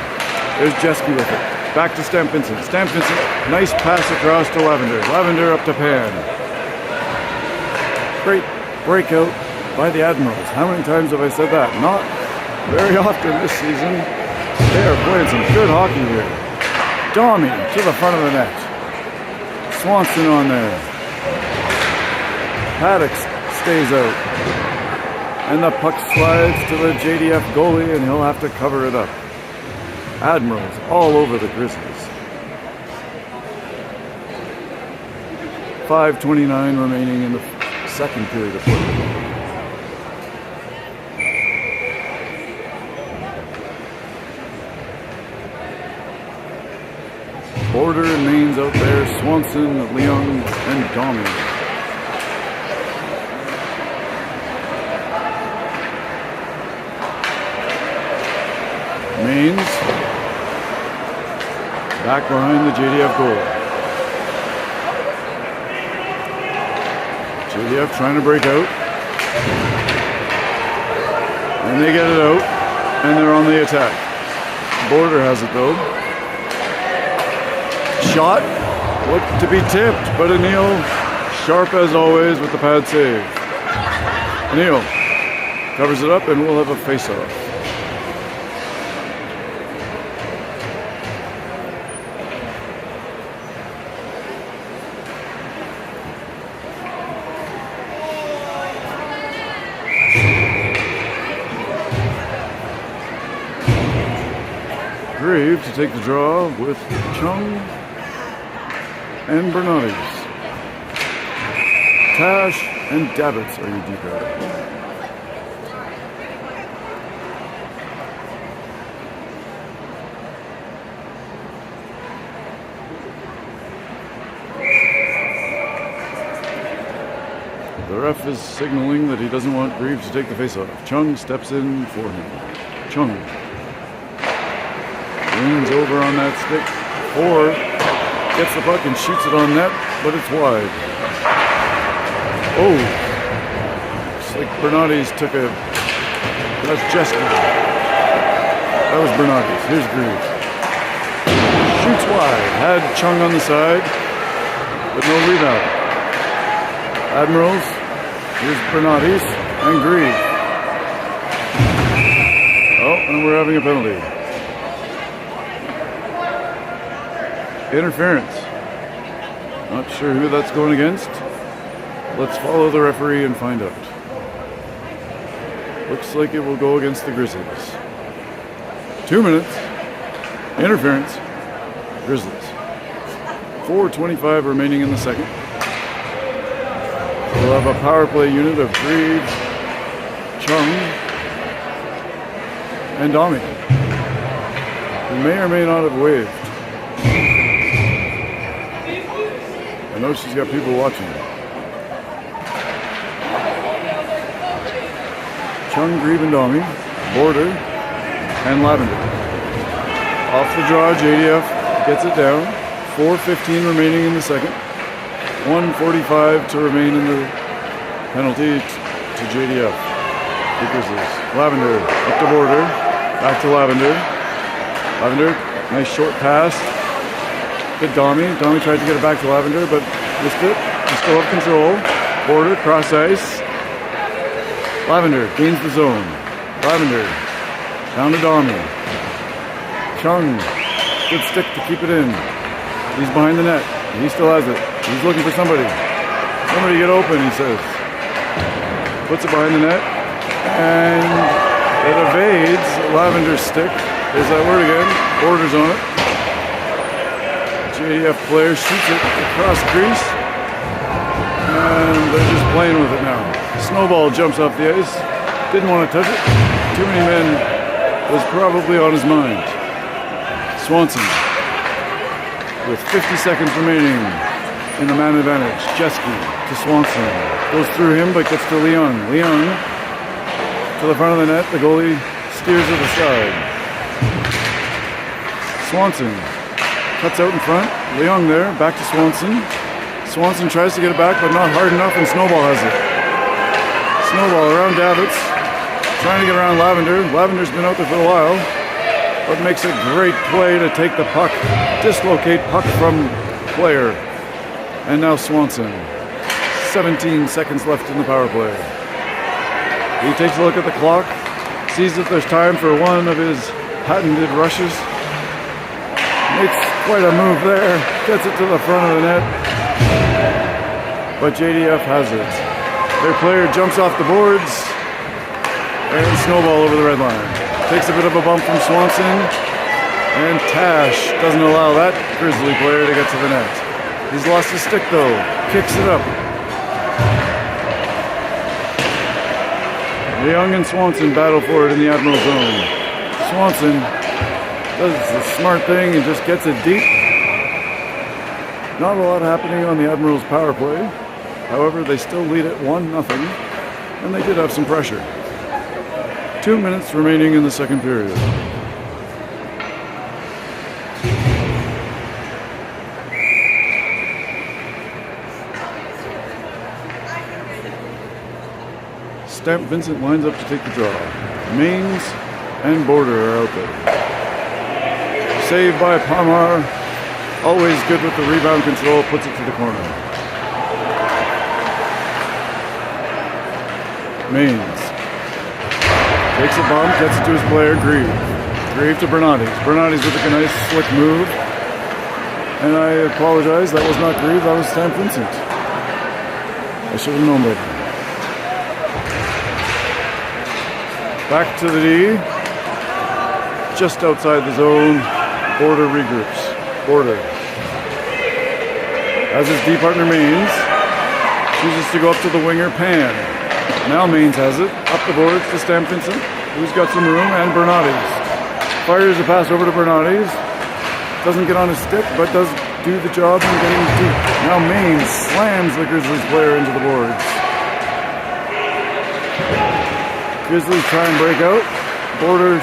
There's Jeske with it. Back to Stamp Vincent. Stamp Vincent, nice pass across to Lavender. Lavender up to Pan. Great breakout by the Admirals. How many times have I said that? Not very often this season. They are playing some good hockey here. Domi to the front of the net. Swanson on there. Paddock stays out. And the puck slides to the JDF goalie, and he'll have to cover it up. Admirals all over the Grizzlies. 5:29 remaining in the second period of play. Border and Mains out there, Swanson, Leung, and Domi. Mains back behind the JDF goal. JDF trying to break out. And they get it out, and they're on the attack. Border has it though. Shot looked to be tipped, but Anil sharp as always with the pad save. Anil covers it up, and we'll have a face-off. Grave to take the draw with Chung and Bernardes. Tash and Davids are your deep out. The ref is signaling that he doesn't want Greaves to take the faceoff. Chung steps in for him. Chung leans over on that stick. Or gets the puck and shoots it on net, but it's wide. Oh, looks like Bernardes took a... That's Jeske. That was Bernardes. Here's Greaves. Shoots wide. Had Chung on the side, but no rebound. Admirals. Here's Bernardes and Greaves. Oh, and we're having a penalty. Interference. Not sure who that's going against. Let's follow the referee and find out. Looks like it will go against the Grizzlies. 2 minutes. Interference. Grizzlies. 4:25 remaining in the second. We'll have a power play unit of Grieve, Chung, and Domi, who may or may not have waved. I know she's got people watching. Chung, Grieve, and Domi, Border, and Lavender. Off the draw, JDF gets it down. 4:15 remaining in the second. 1:45 to remain in the penalty to JDF. The Grizzlies. Lavender up to Border. Back to Lavender. Lavender, nice short pass. Good Domi. Domi tried to get it back to Lavender, but missed it. He still have control. Border, cross ice. Lavender gains the zone. Lavender down to Domi. Chung, good stick to keep it in. He's behind the net. He still has it. He's looking for somebody. Somebody get open, he says. Puts it behind the net. And it evades Lavender's stick. There's that word again. Borders on it. JDF player shoots it across crease. And they're just playing with it now. Snowball jumps off the ice. Didn't want to touch it. Too many men was probably on his mind. Swanson with 50 seconds remaining in the man advantage. Jeski to Swanson. Goes through him but gets to Leung. Leung to the front of the net. The goalie steers to the side. Swanson cuts out in front. Leung there. Back to Swanson. Swanson tries to get it back but not hard enough, and Snowball has it. Snowball around Davitz. Trying to get around Lavender. Lavender's been out there for a while, but makes a great play to take the puck. Dislocate puck from player. And now Swanson. 17 seconds left in the power play. He takes a look at the clock. Sees that there's time for one of his patented rushes. Makes quite a move there. Gets it to the front of the net. But JDF has it. Their player jumps off the boards. And Snowball over the red line. Takes a bit of a bump from Swanson. And Tash doesn't allow that Grizzly player to get to the net. He's lost his stick though. Kicks it up. Young and Swanson battle for it in the Admiral zone. Swanson does the smart thing and just gets it deep. Not a lot happening on the Admirals power play. However, they still lead it 1-0, and they did have some pressure. 2 minutes remaining in the second period. Stamp Vincent lines up to take the draw. Mains and Border are out there. Saved by Palmar. Always good with the rebound control. Puts it to the corner. Mains takes a bump, gets it to his player, Grieve. Grieve to Bernardes. Bernardes with a nice slick move. And I apologize, that was not Grieve, that was Stamp Vincent. I should have known better. Back to the D. Just outside the zone. Border regroups. Border. As his D partner Mains. Chooses to go up to the winger, Pan. Now Mains has it. Up the boards to Stamp Vincent, who's got some room, and Bernardes. Fires the pass over to Bernardes. Doesn't get on his stick, but does do the job in getting deep. Now Mains slams the Grizzlies player into the boards. Grizzlies try and break out. Border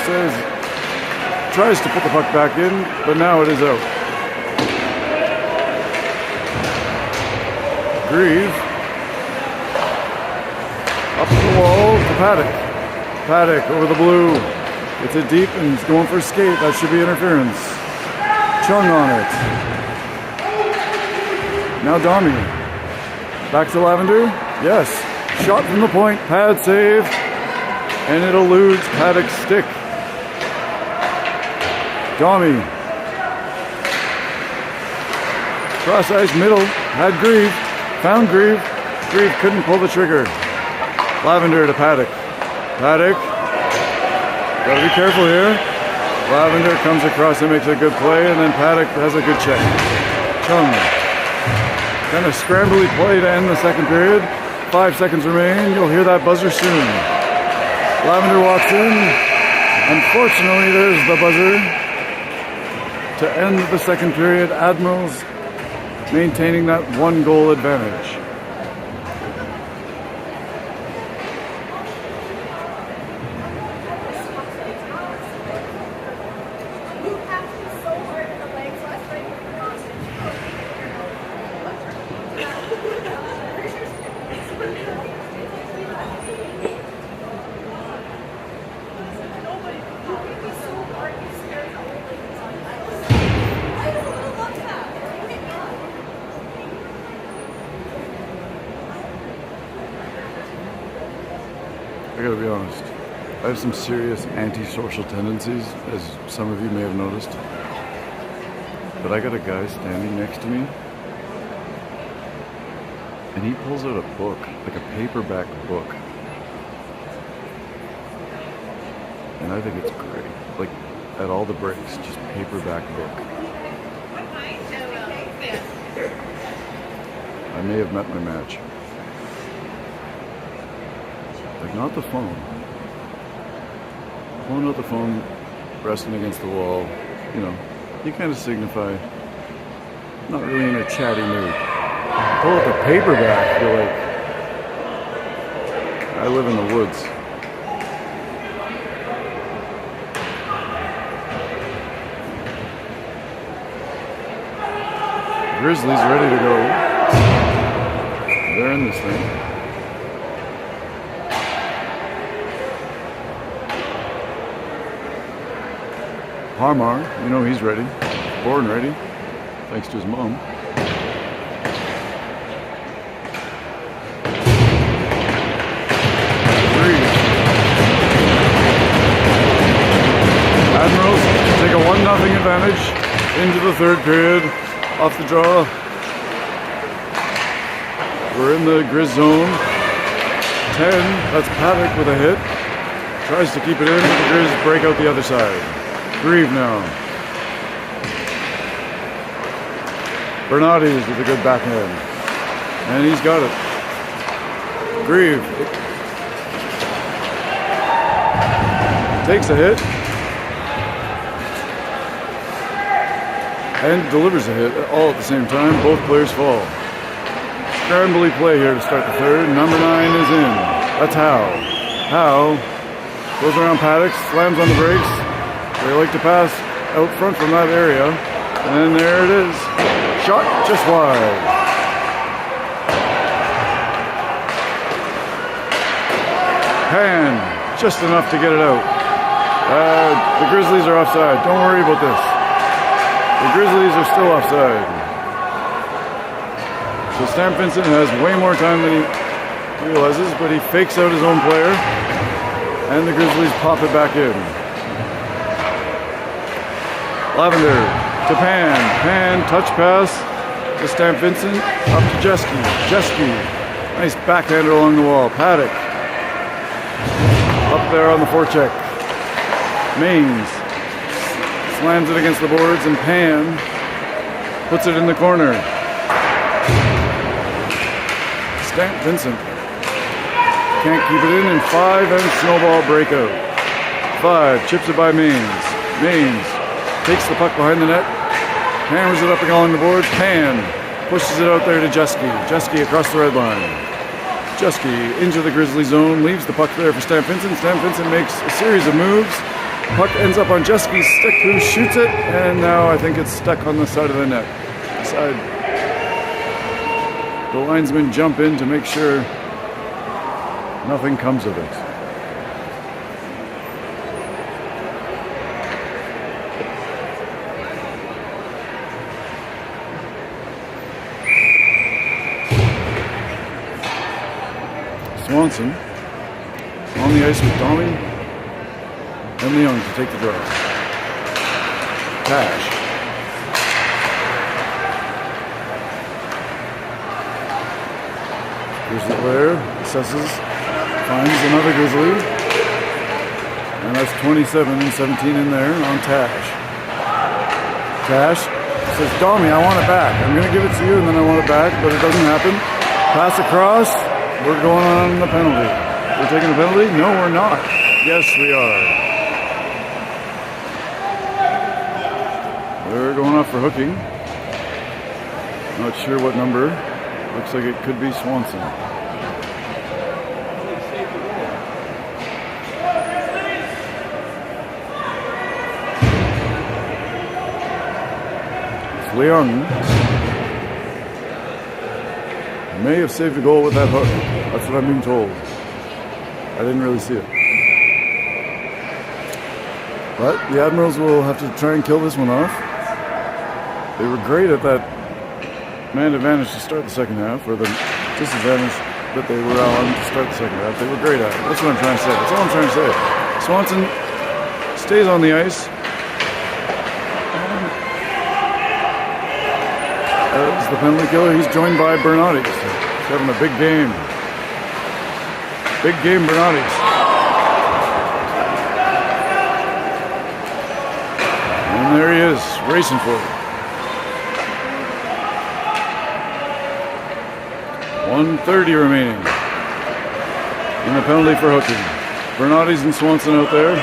tries to put the puck back in, but now it is out. Grieve. Up the wall to Paddock. Paddock over the blue. Gets it deep and he's going for a skate. That should be interference. Chung on it. Now Domi. Back to Lavender. Yes. Shot from the point. Pad save. And it eludes Paddock's stick. Domi. Cross ice middle. Had Grieve. Found Grieve. Grieve couldn't pull the trigger. Lavender to Paddock. Paddock. Gotta be careful here. Lavender comes across and makes a good play, and then Paddock has a good check. Chung. Kind of scrambly play to end the second period. 5 seconds remain. You'll hear that buzzer soon. Lavender walks in. Unfortunately, there's the buzzer to end the second period. Admirals maintaining that 1-goal advantage. I gotta be honest, I have some serious antisocial tendencies, as some of you may have noticed. But I got a guy standing next to me, and he pulls out a book, like a paperback book. And I think it's great. Like, at all the breaks, just paperback book. I may have met my match. Like, not the phone. Pulling out the phone, resting against the wall, you know, you kind of signify not really in a chatty mood. Pull out the paperback, you're like, I live in the woods. Grizzlies ready to go. They're in this thing. Harmar, you know he's ready. Born ready, thanks to his mom. Admirals take a 1-0 advantage into the third period. Off the draw. We're in the Grizz zone. 10, that's Paddock with a hit. Tries to keep it in, but the Grizz break out the other side. Grieve now. Bernardes with a good backhand. And he's got it. Grieve takes a hit. And delivers a hit all at the same time. Both players fall. Scrambly play here to start the third. Number 9 is in. That's Howe. Howe goes around Paddock, slams on the brakes. They like to pass out front from that area. And there it is. Shot just wide. Hand just enough to get it out. The Grizzlies are offside. Don't worry about this. The Grizzlies are still offside. So Stan Vincent has way more time than he realizes, but he fakes out his own player, and the Grizzlies pop it back in. Lavender to Pan. Pan, touch pass to Stan Vincent, up to Jeske. Jeske, nice backhander along the wall. Paddock, up there on the forecheck. Mains slams it against the boards, and Pan puts it in the corner. Stan Vincent can't keep it in 5, and snowball breakout. 5, chips it by Mains. Mains takes the puck behind the net, hammers it up along the boards. Pan pushes it out there to Jeske. Jeske across the red line. Jeske into the Grizzly zone, leaves the puck there for Stan Vincent. Stan Vincent makes a series of moves. Puck ends up on Jeske's stick, who shoots it, and now I think it's stuck on the side of the net. The linesmen jump in to make sure nothing comes of it. Swanson on the ice with Domi and Leon to take the draw. Cash. Grizzly player assesses, finds another Grizzly, and that's 27 and 17 in there on Tash. Tash says, Domi, I want it back. I'm going to give it to you, and then I want it back, but it doesn't happen. Pass across, we're going on the penalty. We're taking a penalty? No, we're not. Yes, we are. They're going off for hooking. Not sure what number. Looks like it could be Swanson. It's Leung. May have saved a goal with that hook. That's what I'm being told. I didn't really see it. But the Admirals will have to try and kill this one off. They were great at that man advantage to start the second half, or the disadvantage that they were on to start the second half. They were great at it. That's what I'm trying to say. That's all I'm trying to say. Swanson stays on the ice. As the penalty killer, he's joined by Bernardi. He's having a big game. Big game, Bernardi. And there he is, racing for it. 1:30 remaining in the penalty for hooking. Bernardi's and Swanson out there,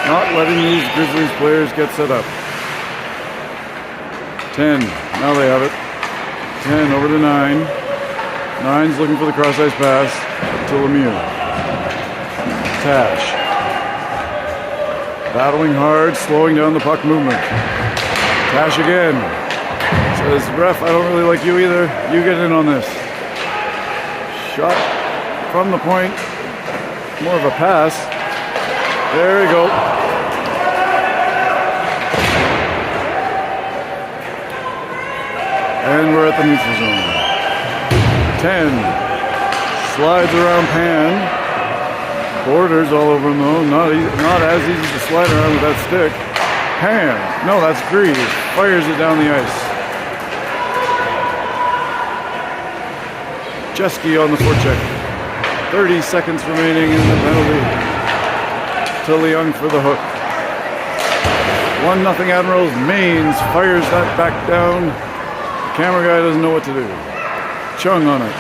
not letting these Grizzlies players get set up. 10, now they have it. 10 over to 9. 9's looking for the cross-ice pass to Lemieux. Tash. Battling hard, slowing down the puck movement. Tash again. Says, ref, I don't really like you either. You get in on this. Shot from the point. More of a pass. There we go. And we're at the neutral zone. 10. Slides around Pan. Borders all over him though. Not as easy to slide around with that stick. Pan. No, that's Greaves. Fires it down the ice. Jeske on the forecheck. 30 seconds remaining in the penalty. To Leung for the hook. 1-0 Admirals. Mains fires that back down. The camera guy doesn't know what to do. Chung on it.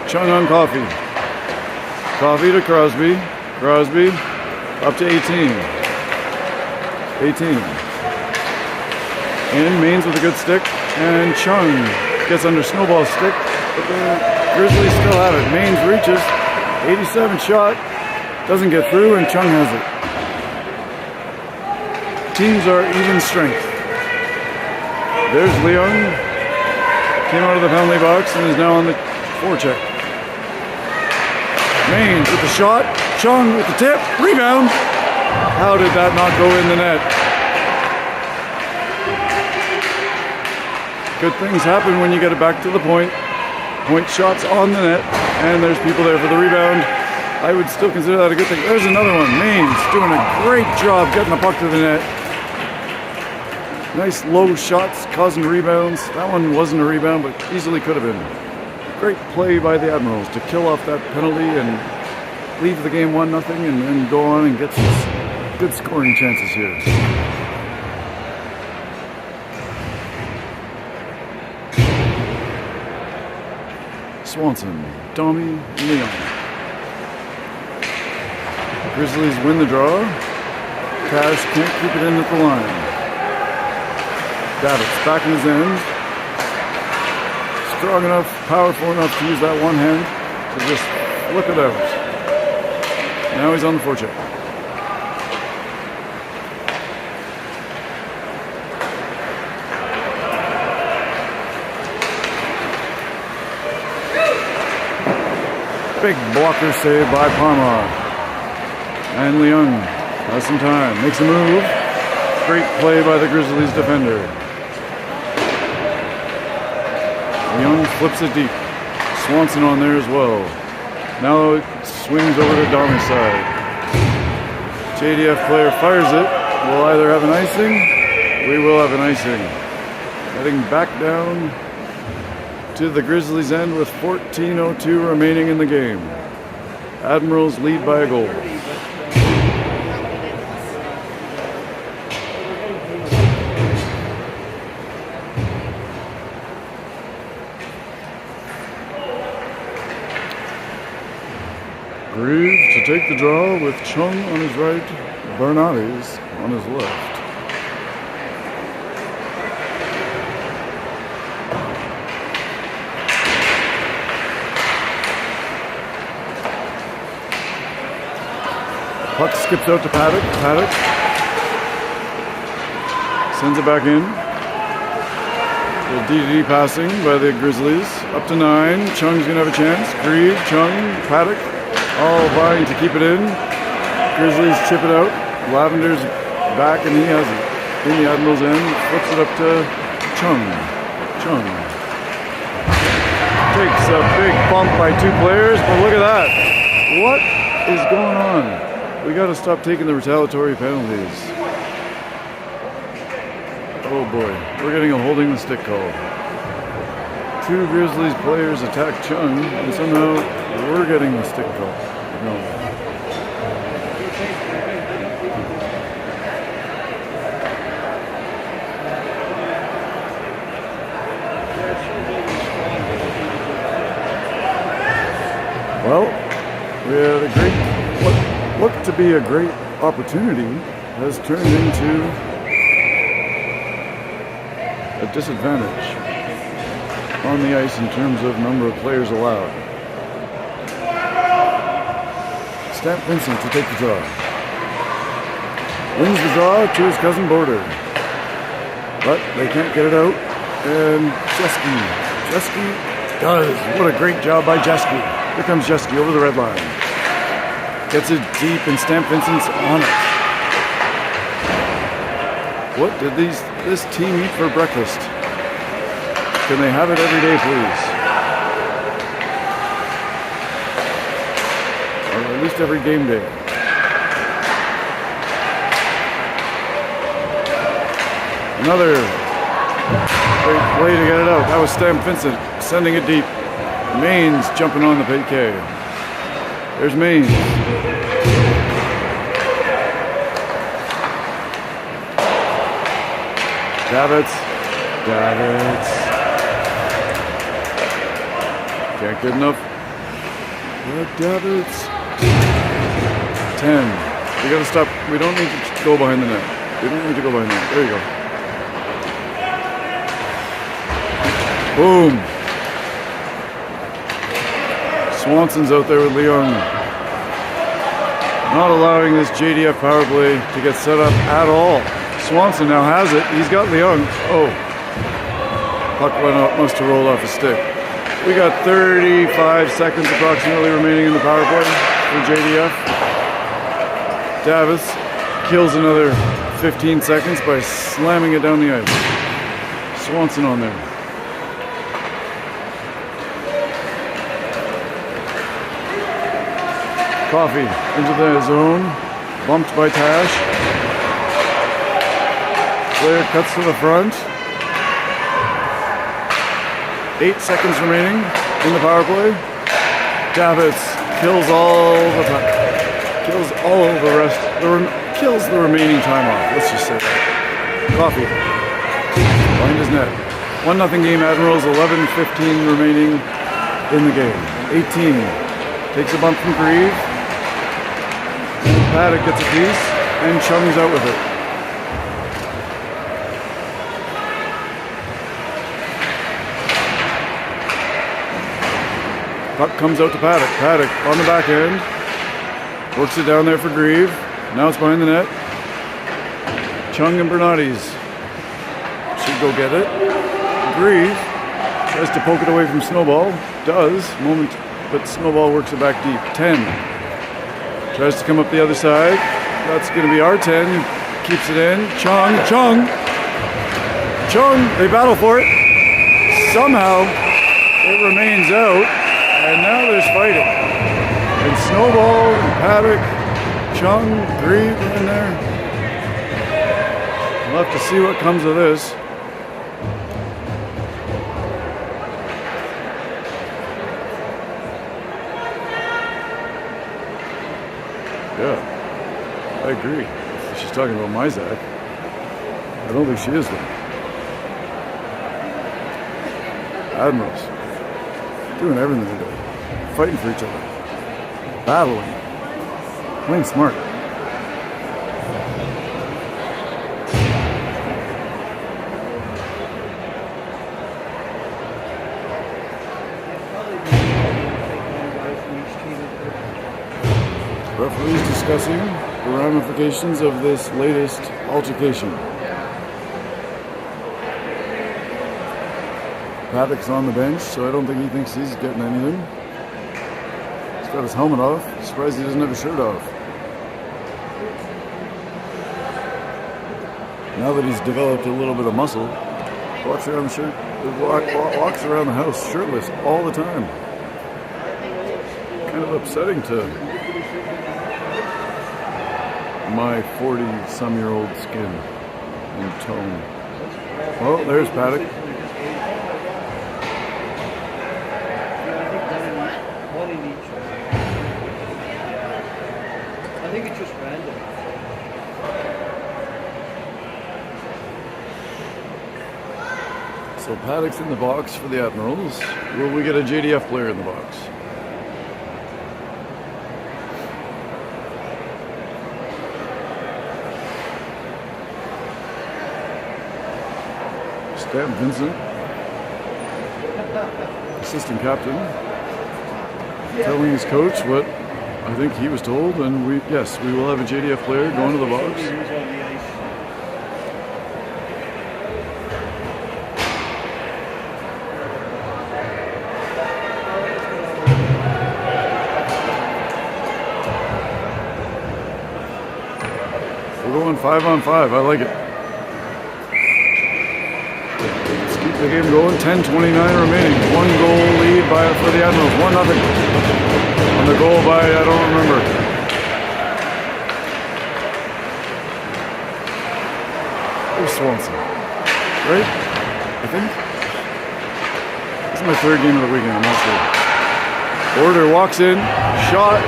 Chung on Coffey. Coffey to Crosby. Crosby up to 18. 18. In Mains with a good stick. And Chung gets under Snowball's stick. But the Grizzlies still have it. Mains reaches. 87 shot. Doesn't get through and Chung has it. Teams are even strength. There's Leung. Came out of the penalty box and is now on the forecheck. Mains with the shot. Chung with the tip. Rebound. How did that not go in the net? Good things happen when you get it back to the point. Point shots on the net. And there's people there for the rebound. I would still consider that a good thing. There's another one. Mains doing a great job getting the puck to the net. Nice low shots causing rebounds. That one wasn't a rebound, but easily could have been. Great play by the Admirals to kill off that penalty and leave the game 1-0 and then go on and get some good scoring chances here. Swanson, Domi, Leung. Grizzlies win the draw. Cash can't keep it in at the line. Davids back in his end. Strong enough, powerful enough to use that one hand to just flip it out. Now he's on the forecheck. Big blocker save by Parma. And Leung has some time. Makes a move. Great play by the Grizzlies defender. Leung flips it deep. Swanson on there as well. Now it swings over to Domi's side. JDF player fires it. We'll either have an icing. We will have an icing. Heading back down to the Grizzlies' end with 14:02 remaining in the game. Admirals lead by a goal. Grieve to take the draw with Chung on his right, Bernardes on his left. Puck skips out to Paddock. Paddock sends it back in. Little DDD passing by the Grizzlies. Up to 9. Chung's going to have a chance. Grieve, Chung, Paddock, all vying to keep it in. Grizzlies chip it out. Lavender's back and he has it. In the Admirals end. Flips it up to Chung. Chung takes a big bump by 2 players, but look at that. What is going on? We got to stop taking the retaliatory penalties. Oh boy, we're getting a holding the stick call. 2 Grizzlies players attack Chung, and somehow we're getting the stick call. No. Well, we had a great, what looked to be a great opportunity has turned into a disadvantage on the ice in terms of number of players allowed. Stamp Vincent to take the draw. Wins the draw to his cousin Border. But they can't get it out. And Jeske does. What a great job by Jeske. Here comes Jeske over the red line. Gets it deep and Stamp Vincent's on it. What did this team eat for breakfast? Can they have it every day, please? Or at least every game day. Another great play to get it out. That was Stamp Vincent sending it deep. Maines jumping on the PK. There's Maines. Davids. Can't get enough. Davids. 10. We gotta stop. We don't need to go behind the net. We don't need to go behind the net. There you go. Boom. Swanson's out there with Leung. Not allowing this JDF power play to get set up at all. Swanson now has it. He's got Leung. Oh. Puck went up, must have rolled off his stick. We got 35 seconds approximately remaining in the power play for JDF. Davis kills another 15 seconds by slamming it down the ice. Swanson on there. Coffee into the zone. Bumped by Tash. Player cuts to the front. 8 seconds remaining in the power play. Davids kills all the rest. Kills the remaining time off. Let's just say that. Coffee behind his net. 1-0 game. Admirals. 11:15 remaining in the game. 18 takes a bump from Grieve. And Paddock gets a piece, and Chung's out with it. Puck comes out to Paddock. Paddock on the back end. Works it down there for Grieve. Now it's behind the net. Chung and Bernardes should go get it. Grieve tries to poke it away from Snowball. Does. But Snowball works it back deep. 10. Tries to come up the other side. That's going to be our 10. Keeps it in. Chung. They battle for it. Somehow it remains out. And now there's fighting. And Snowball, and Paddock, Chung, Grieve in there. We'll have to see what comes of this. Yeah, I agree. She's talking about Mizak. I don't think she is though. Admirals. Doing everything they do. Fighting for each other. battling. Playing smart. Referees discussing the ramifications of this latest altercation. Paddock's on the bench, so I don't think he thinks he's getting anything. He's got his helmet off. Surprised he doesn't have his shirt off. Now that he's developed a little bit of muscle, walks around walks around the house shirtless all the time. Kind of upsetting to my 40-some-year-old skin and tone. Oh, there's Paddock. I think it's just random. So Paddock's in the box for the Admirals. Will we get a JDF player in the box? Stan Vincent, assistant captain, telling his coach what I think he was told, and we will have a JDF player going to the box. We're going 5-on-5. I like it. Let's keep the game going. 10:29 remaining. 1 goal lead for the Admirals. 1-0. On the goal by, I don't remember. There's Swanson. Right? I think. This is my 3rd game of the weekend. I'm not sure. Order walks in. Shot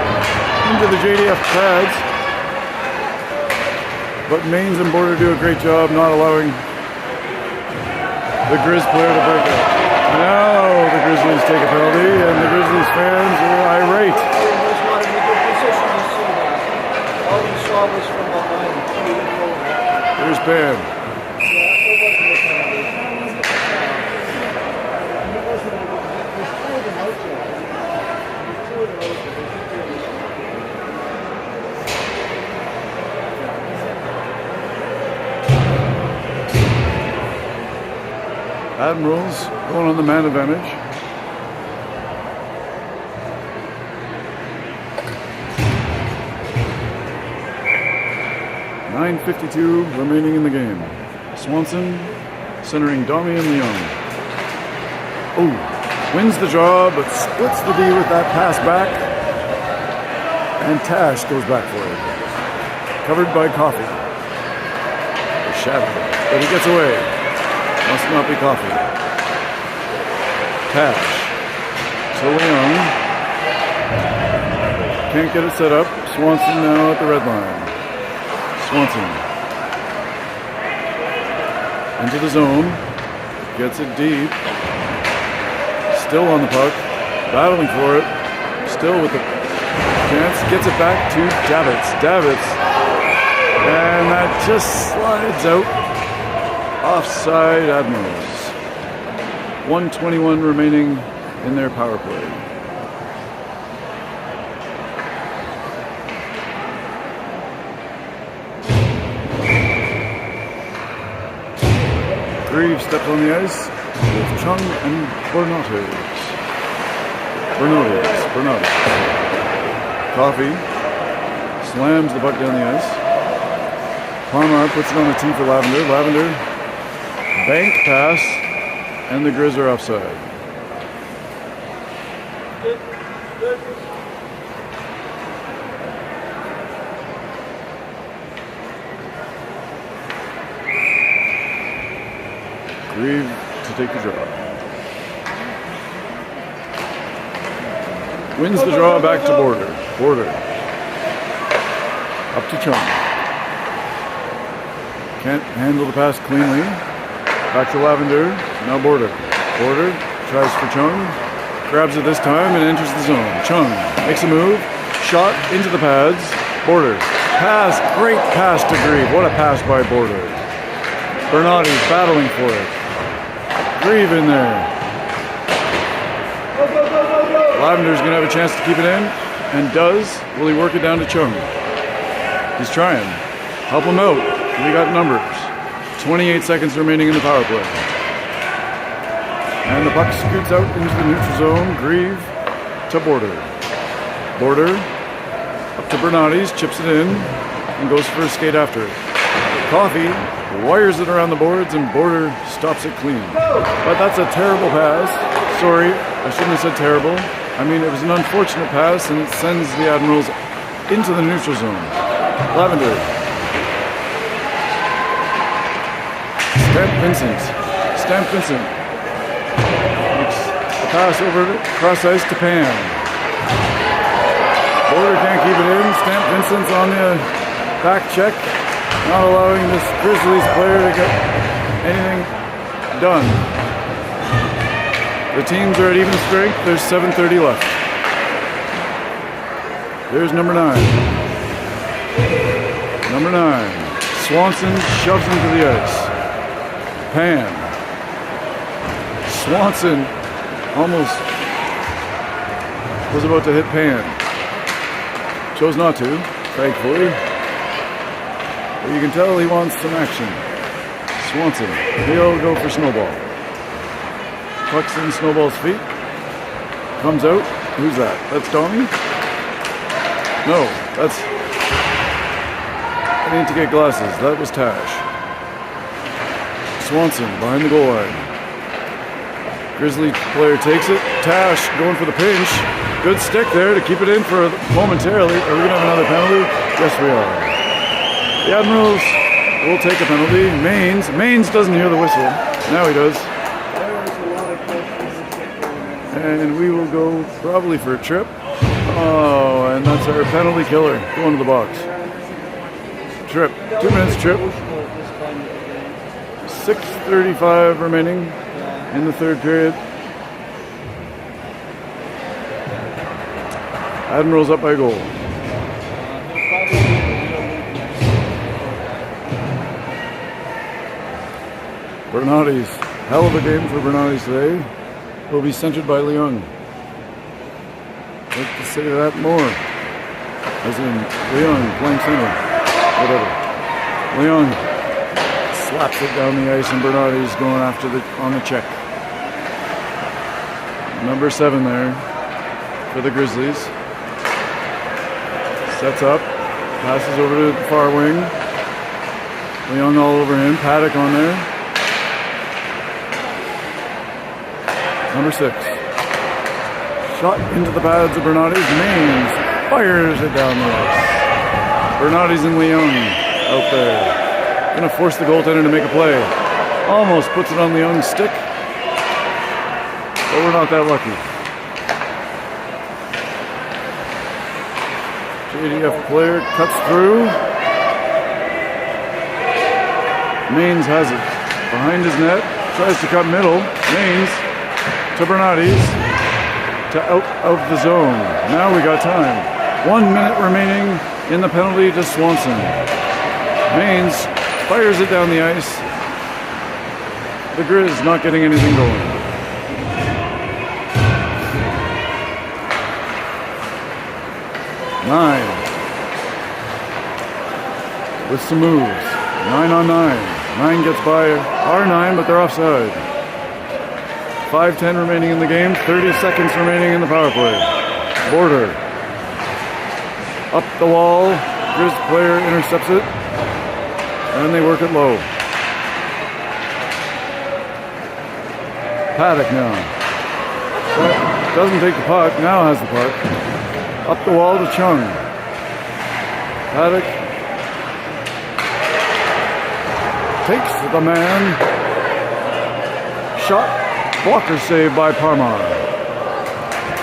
into the JDF pads. But Mains and Border do a great job not allowing the Grizz player to break out. Now the Grizzlies take a penalty, and the Grizzlies fans are irate. Was not in a good position to see that. All we saw was from behind. Here's Ban. Admirals going on the man advantage. .9:52 remaining in the game. Swanson centering Damian Leung. Oh, wins the draw, but splits the D with that pass back. And Tash goes back for it. Covered by Coffee. Shattered, but he gets away. Must not be Coffee. Tash. To Leung. Can't get it set up. Swanson now at the red line. Swanson. Into the zone. Gets it deep. Still on the puck. Battling for it. Still with the chance. Gets it back to Davids. And that just slides out. Offside Admirals. 1:21 remaining in their power play. Greaves stepped on the ice with Chung and Bernatos. Coffee slams the puck down the ice. Palmer puts it on the tee for Lavender. Lavender bank pass, and the Grizz are offside. Grieve to take the draw. Wins the draw back to Border. Up to Chung. Can't handle the pass cleanly. Back to Lavender. Now Border. Tries for Chung. Grabs it this time and enters the zone. Chung makes a move. Shot into the pads. Border. Pass. Great pass to Grieve. What a pass by Border. Bernati's battling for it. Grieve in there. Lavender's going to have a chance to keep it in. And does. Will he work it down to Chung? He's trying. Help him out. We got numbers. 28 seconds remaining in the power play. And the puck scoots out into the neutral zone. Grieve to Border. Border up to Bernati's, chips it in, and goes for a skate after it. Coffee wires it around the boards, and Border stops it clean. But that's a terrible pass. Sorry, I shouldn't have said terrible. I mean, it was an unfortunate pass, and it sends the Admirals into the neutral zone. Lavender. Stamp Vincent. Makes the pass over to cross ice to Pan. Border can't keep it in. Stamp Vincent's on the back check, not allowing this Grizzlies player to get anything done. The teams are at even strength. There's 7:30 left. There's number 9. Number 9. Swanson shoves him to the ice. Pan. Swanson almost was about to hit Pan. Chose not to, thankfully. But you can tell he wants some action. Swanson. He'll go for Snowball. Puck's in Snowball's feet. Comes out. Who's that? That's Donnie? No, that's... I need to get glasses. That was Tash. Swanson behind the goal line. Grizzly player takes it. Tash going for the pinch. Good stick there to keep it in for momentarily. Are we going to have another penalty? Yes, we are. The Admirals will take a penalty. Maines doesn't hear the whistle. Now he does. And we will go probably for a trip. Oh, and that's our penalty killer going to the box. Trip. 2 minutes trip. 6:35 remaining in the third period. Admirals up by a goal. Bernati's. Hell of a game for Bernati's today. Will be centered by Leung. I'd like to say that more. As in Leung playing center. Whatever. Leung slaps it down the ice, and Bernati's going after on the check. Number 7 there for the Grizzlies. Sets up, passes over to the far wing. Leung all over him. Paddock on there. Number 6. Shot into the pads of Bernati's. Maines fires it down the ice. Bernati's and Leung out there. Going to force the goaltender to make a play. Almost puts it on Leung's stick. But we're not that lucky. JDF player cuts through. Maines has it. Behind his net. Tries to cut middle. Maines to Bernati's. To out of the zone. Now we got time. 1 minute remaining in the penalty to Swanson. Maines fires it down the ice. The Grizz not getting anything going. Nine. With some moves. 9 on 9. 9 gets by R9, but they're offside. 5:10 remaining in the game. 30 seconds remaining in the power play. Border. Up the wall. Grizz player intercepts it. And they work it low. Paddock now. Doesn't take the puck. Now has the puck. Up the wall to Chung. Paddock takes the man. Shot. Blocker save by Parmar.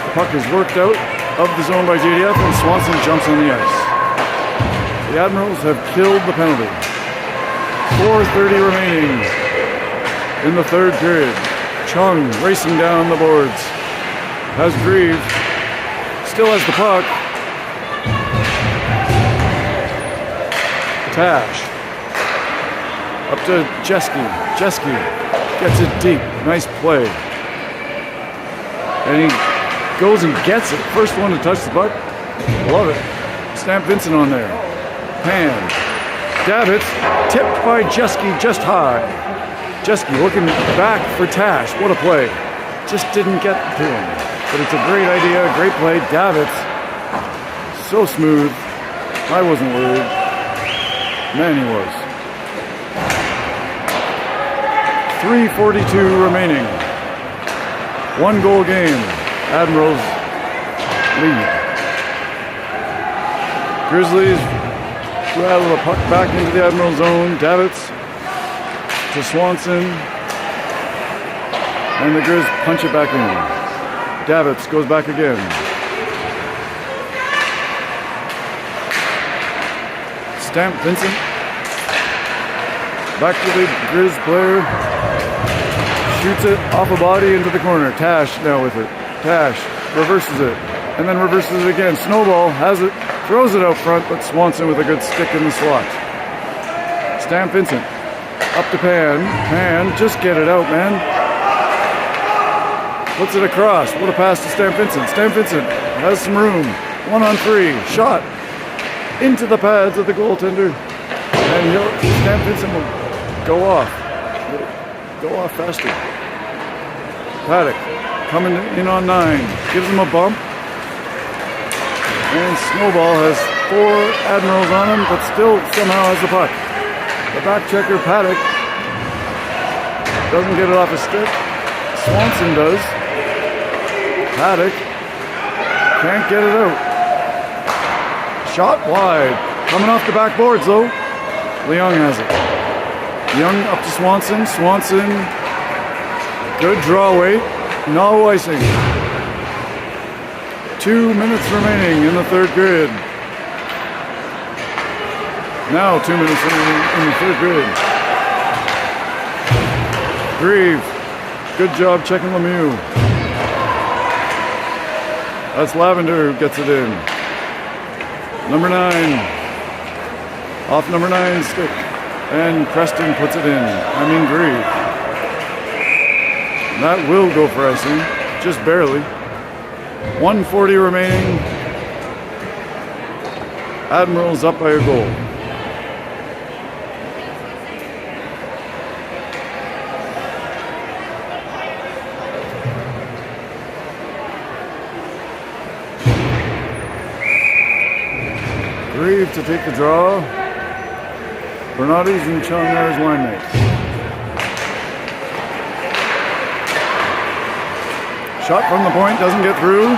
The puck is worked out of the zone by JDF, and Swanson jumps on the ice. The Admirals have killed the penalty. 4:30 remaining in the third period. Chung racing down the boards. Has Grieve. Still has the puck. Tash. Up to Jeski. Jeski gets it deep. Nice play. And he goes and gets it. First one to touch the puck. Love it. Stamp Vincent on there. Pan. Davids. Tipped by Jeski just high. Jeski looking back for Tash. What a play. Just didn't get to him. But it's a great idea. Great play. Davids. So smooth. I wasn't worried. Man, he was. 3:42 remaining. 1 goal game. Admirals lead. Grizzlies rattle the puck back into the Admiral zone. Davids to Swanson. And the Grizz punch it back in. Davids goes back again. Stamp Vincent. Back to the Grizz player. Shoots it off a body into the corner. Tash now with it. Tash reverses it. And then reverses it again. Snowball has it. Throws it out front, but Swanson with a good stick in the slot. Stamp Vincent. Up to Pan. Pan, just get it out, man. Puts it across. What a pass to Stamp Vincent. Stamp Vincent has some room. 1-on-3. Shot. Into the pads of the goaltender. And Stamp Vincent will go off. Go off faster. Paddock coming in on 9. Gives him a bump. And Snowball has 4 Admirals on him, but still somehow has the puck. The back checker, Paddock, doesn't get it off his stick. Swanson does. Paddock can't get it out. Shot wide. Coming off the backboards, though. Leung has it. Young up to Swanson. Swanson, good draw weight. No icing. 2 minutes remaining in the third period. Now 2 minutes remaining in the third period. Grieve. Good job checking Lemieux. That's Lavender who gets it in. Number 9. Off number 9's stick. And Preston puts it in. Grieve. That will go for icing. Just barely. 1:40 remaining. Admirals up by a goal. Grieve to take the draw. Bernardi's and Challinger's line mates. Shot from the point, doesn't get through.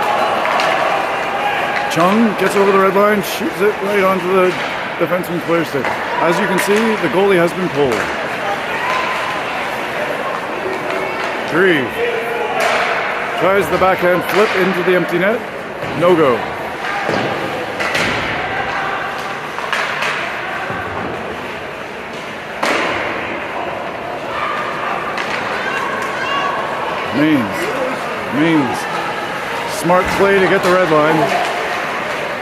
Chung gets over the red line, shoots it right onto the defenseman's player stick. As you can see, the goalie has been pulled. Grieve tries the backhand flip into the empty net. No go. Means smart play to get the red line.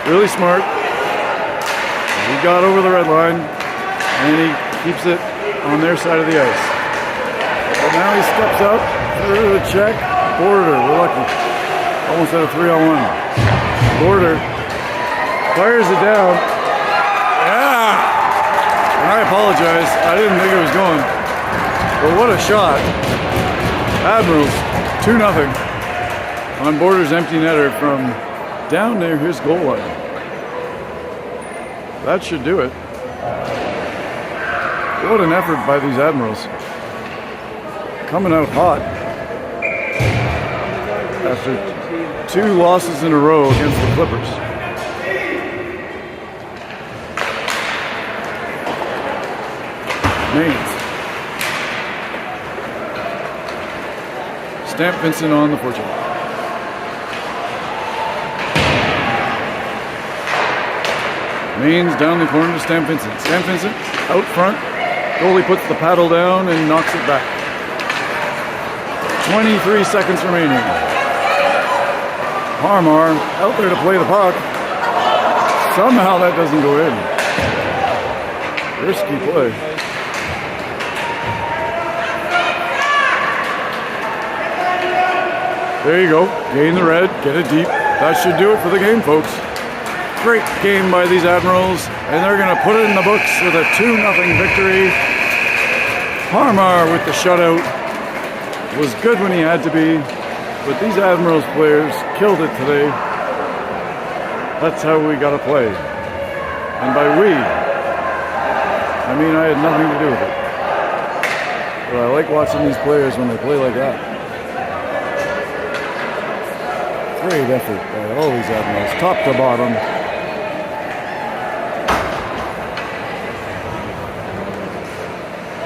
Really smart. He got over the red line and he keeps it on their side of the ice. But now he steps up for the check. Border, we're lucky. Almost at a 3-on-1. Border fires it down. Yeah! And I apologize. I didn't think it was going. But what a shot. Admirals 2-0 on Border's empty netter from down near his goal line. That should do it. What an effort by these Admirals. Coming out hot after 2 losses in a row against the Clippers. Mains. Stamp Vincent on the forecheck. Mains down the corner to Stamp Vincent. Stamp Vincent out front. Goalie puts the paddle down and knocks it back. 23 seconds remaining. Harmar out there to play the puck. Somehow that doesn't go in. Risky play. There you go. Gain the red. Get it deep. That should do it for the game, folks. Great game by these Admirals, and they're going to put it in the books with a 2-0 victory. Parmar with the shutout. Was good when he had to be, but these Admirals players killed it today. That's how we got to play. And by we, I mean I had nothing to do with it. But I like watching these players when they play like that. Great effort by all these Admirals, top to bottom.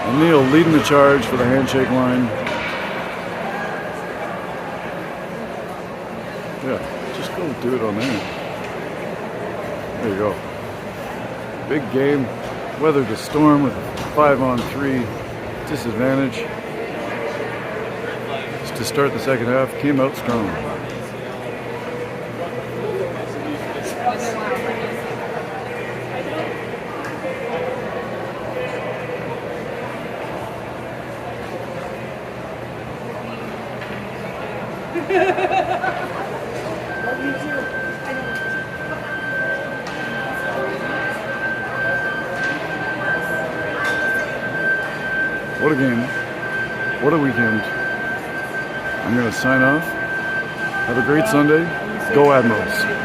And Neil leading the charge for the handshake line. Yeah, just go do it on there. There you go. Big game. Weathered the storm with a 5-on-3 disadvantage. Just to start the second half, came out strong. What a game. What a weekend. I'm going to sign off. Have a great Sunday. Go Admirals.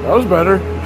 That was better.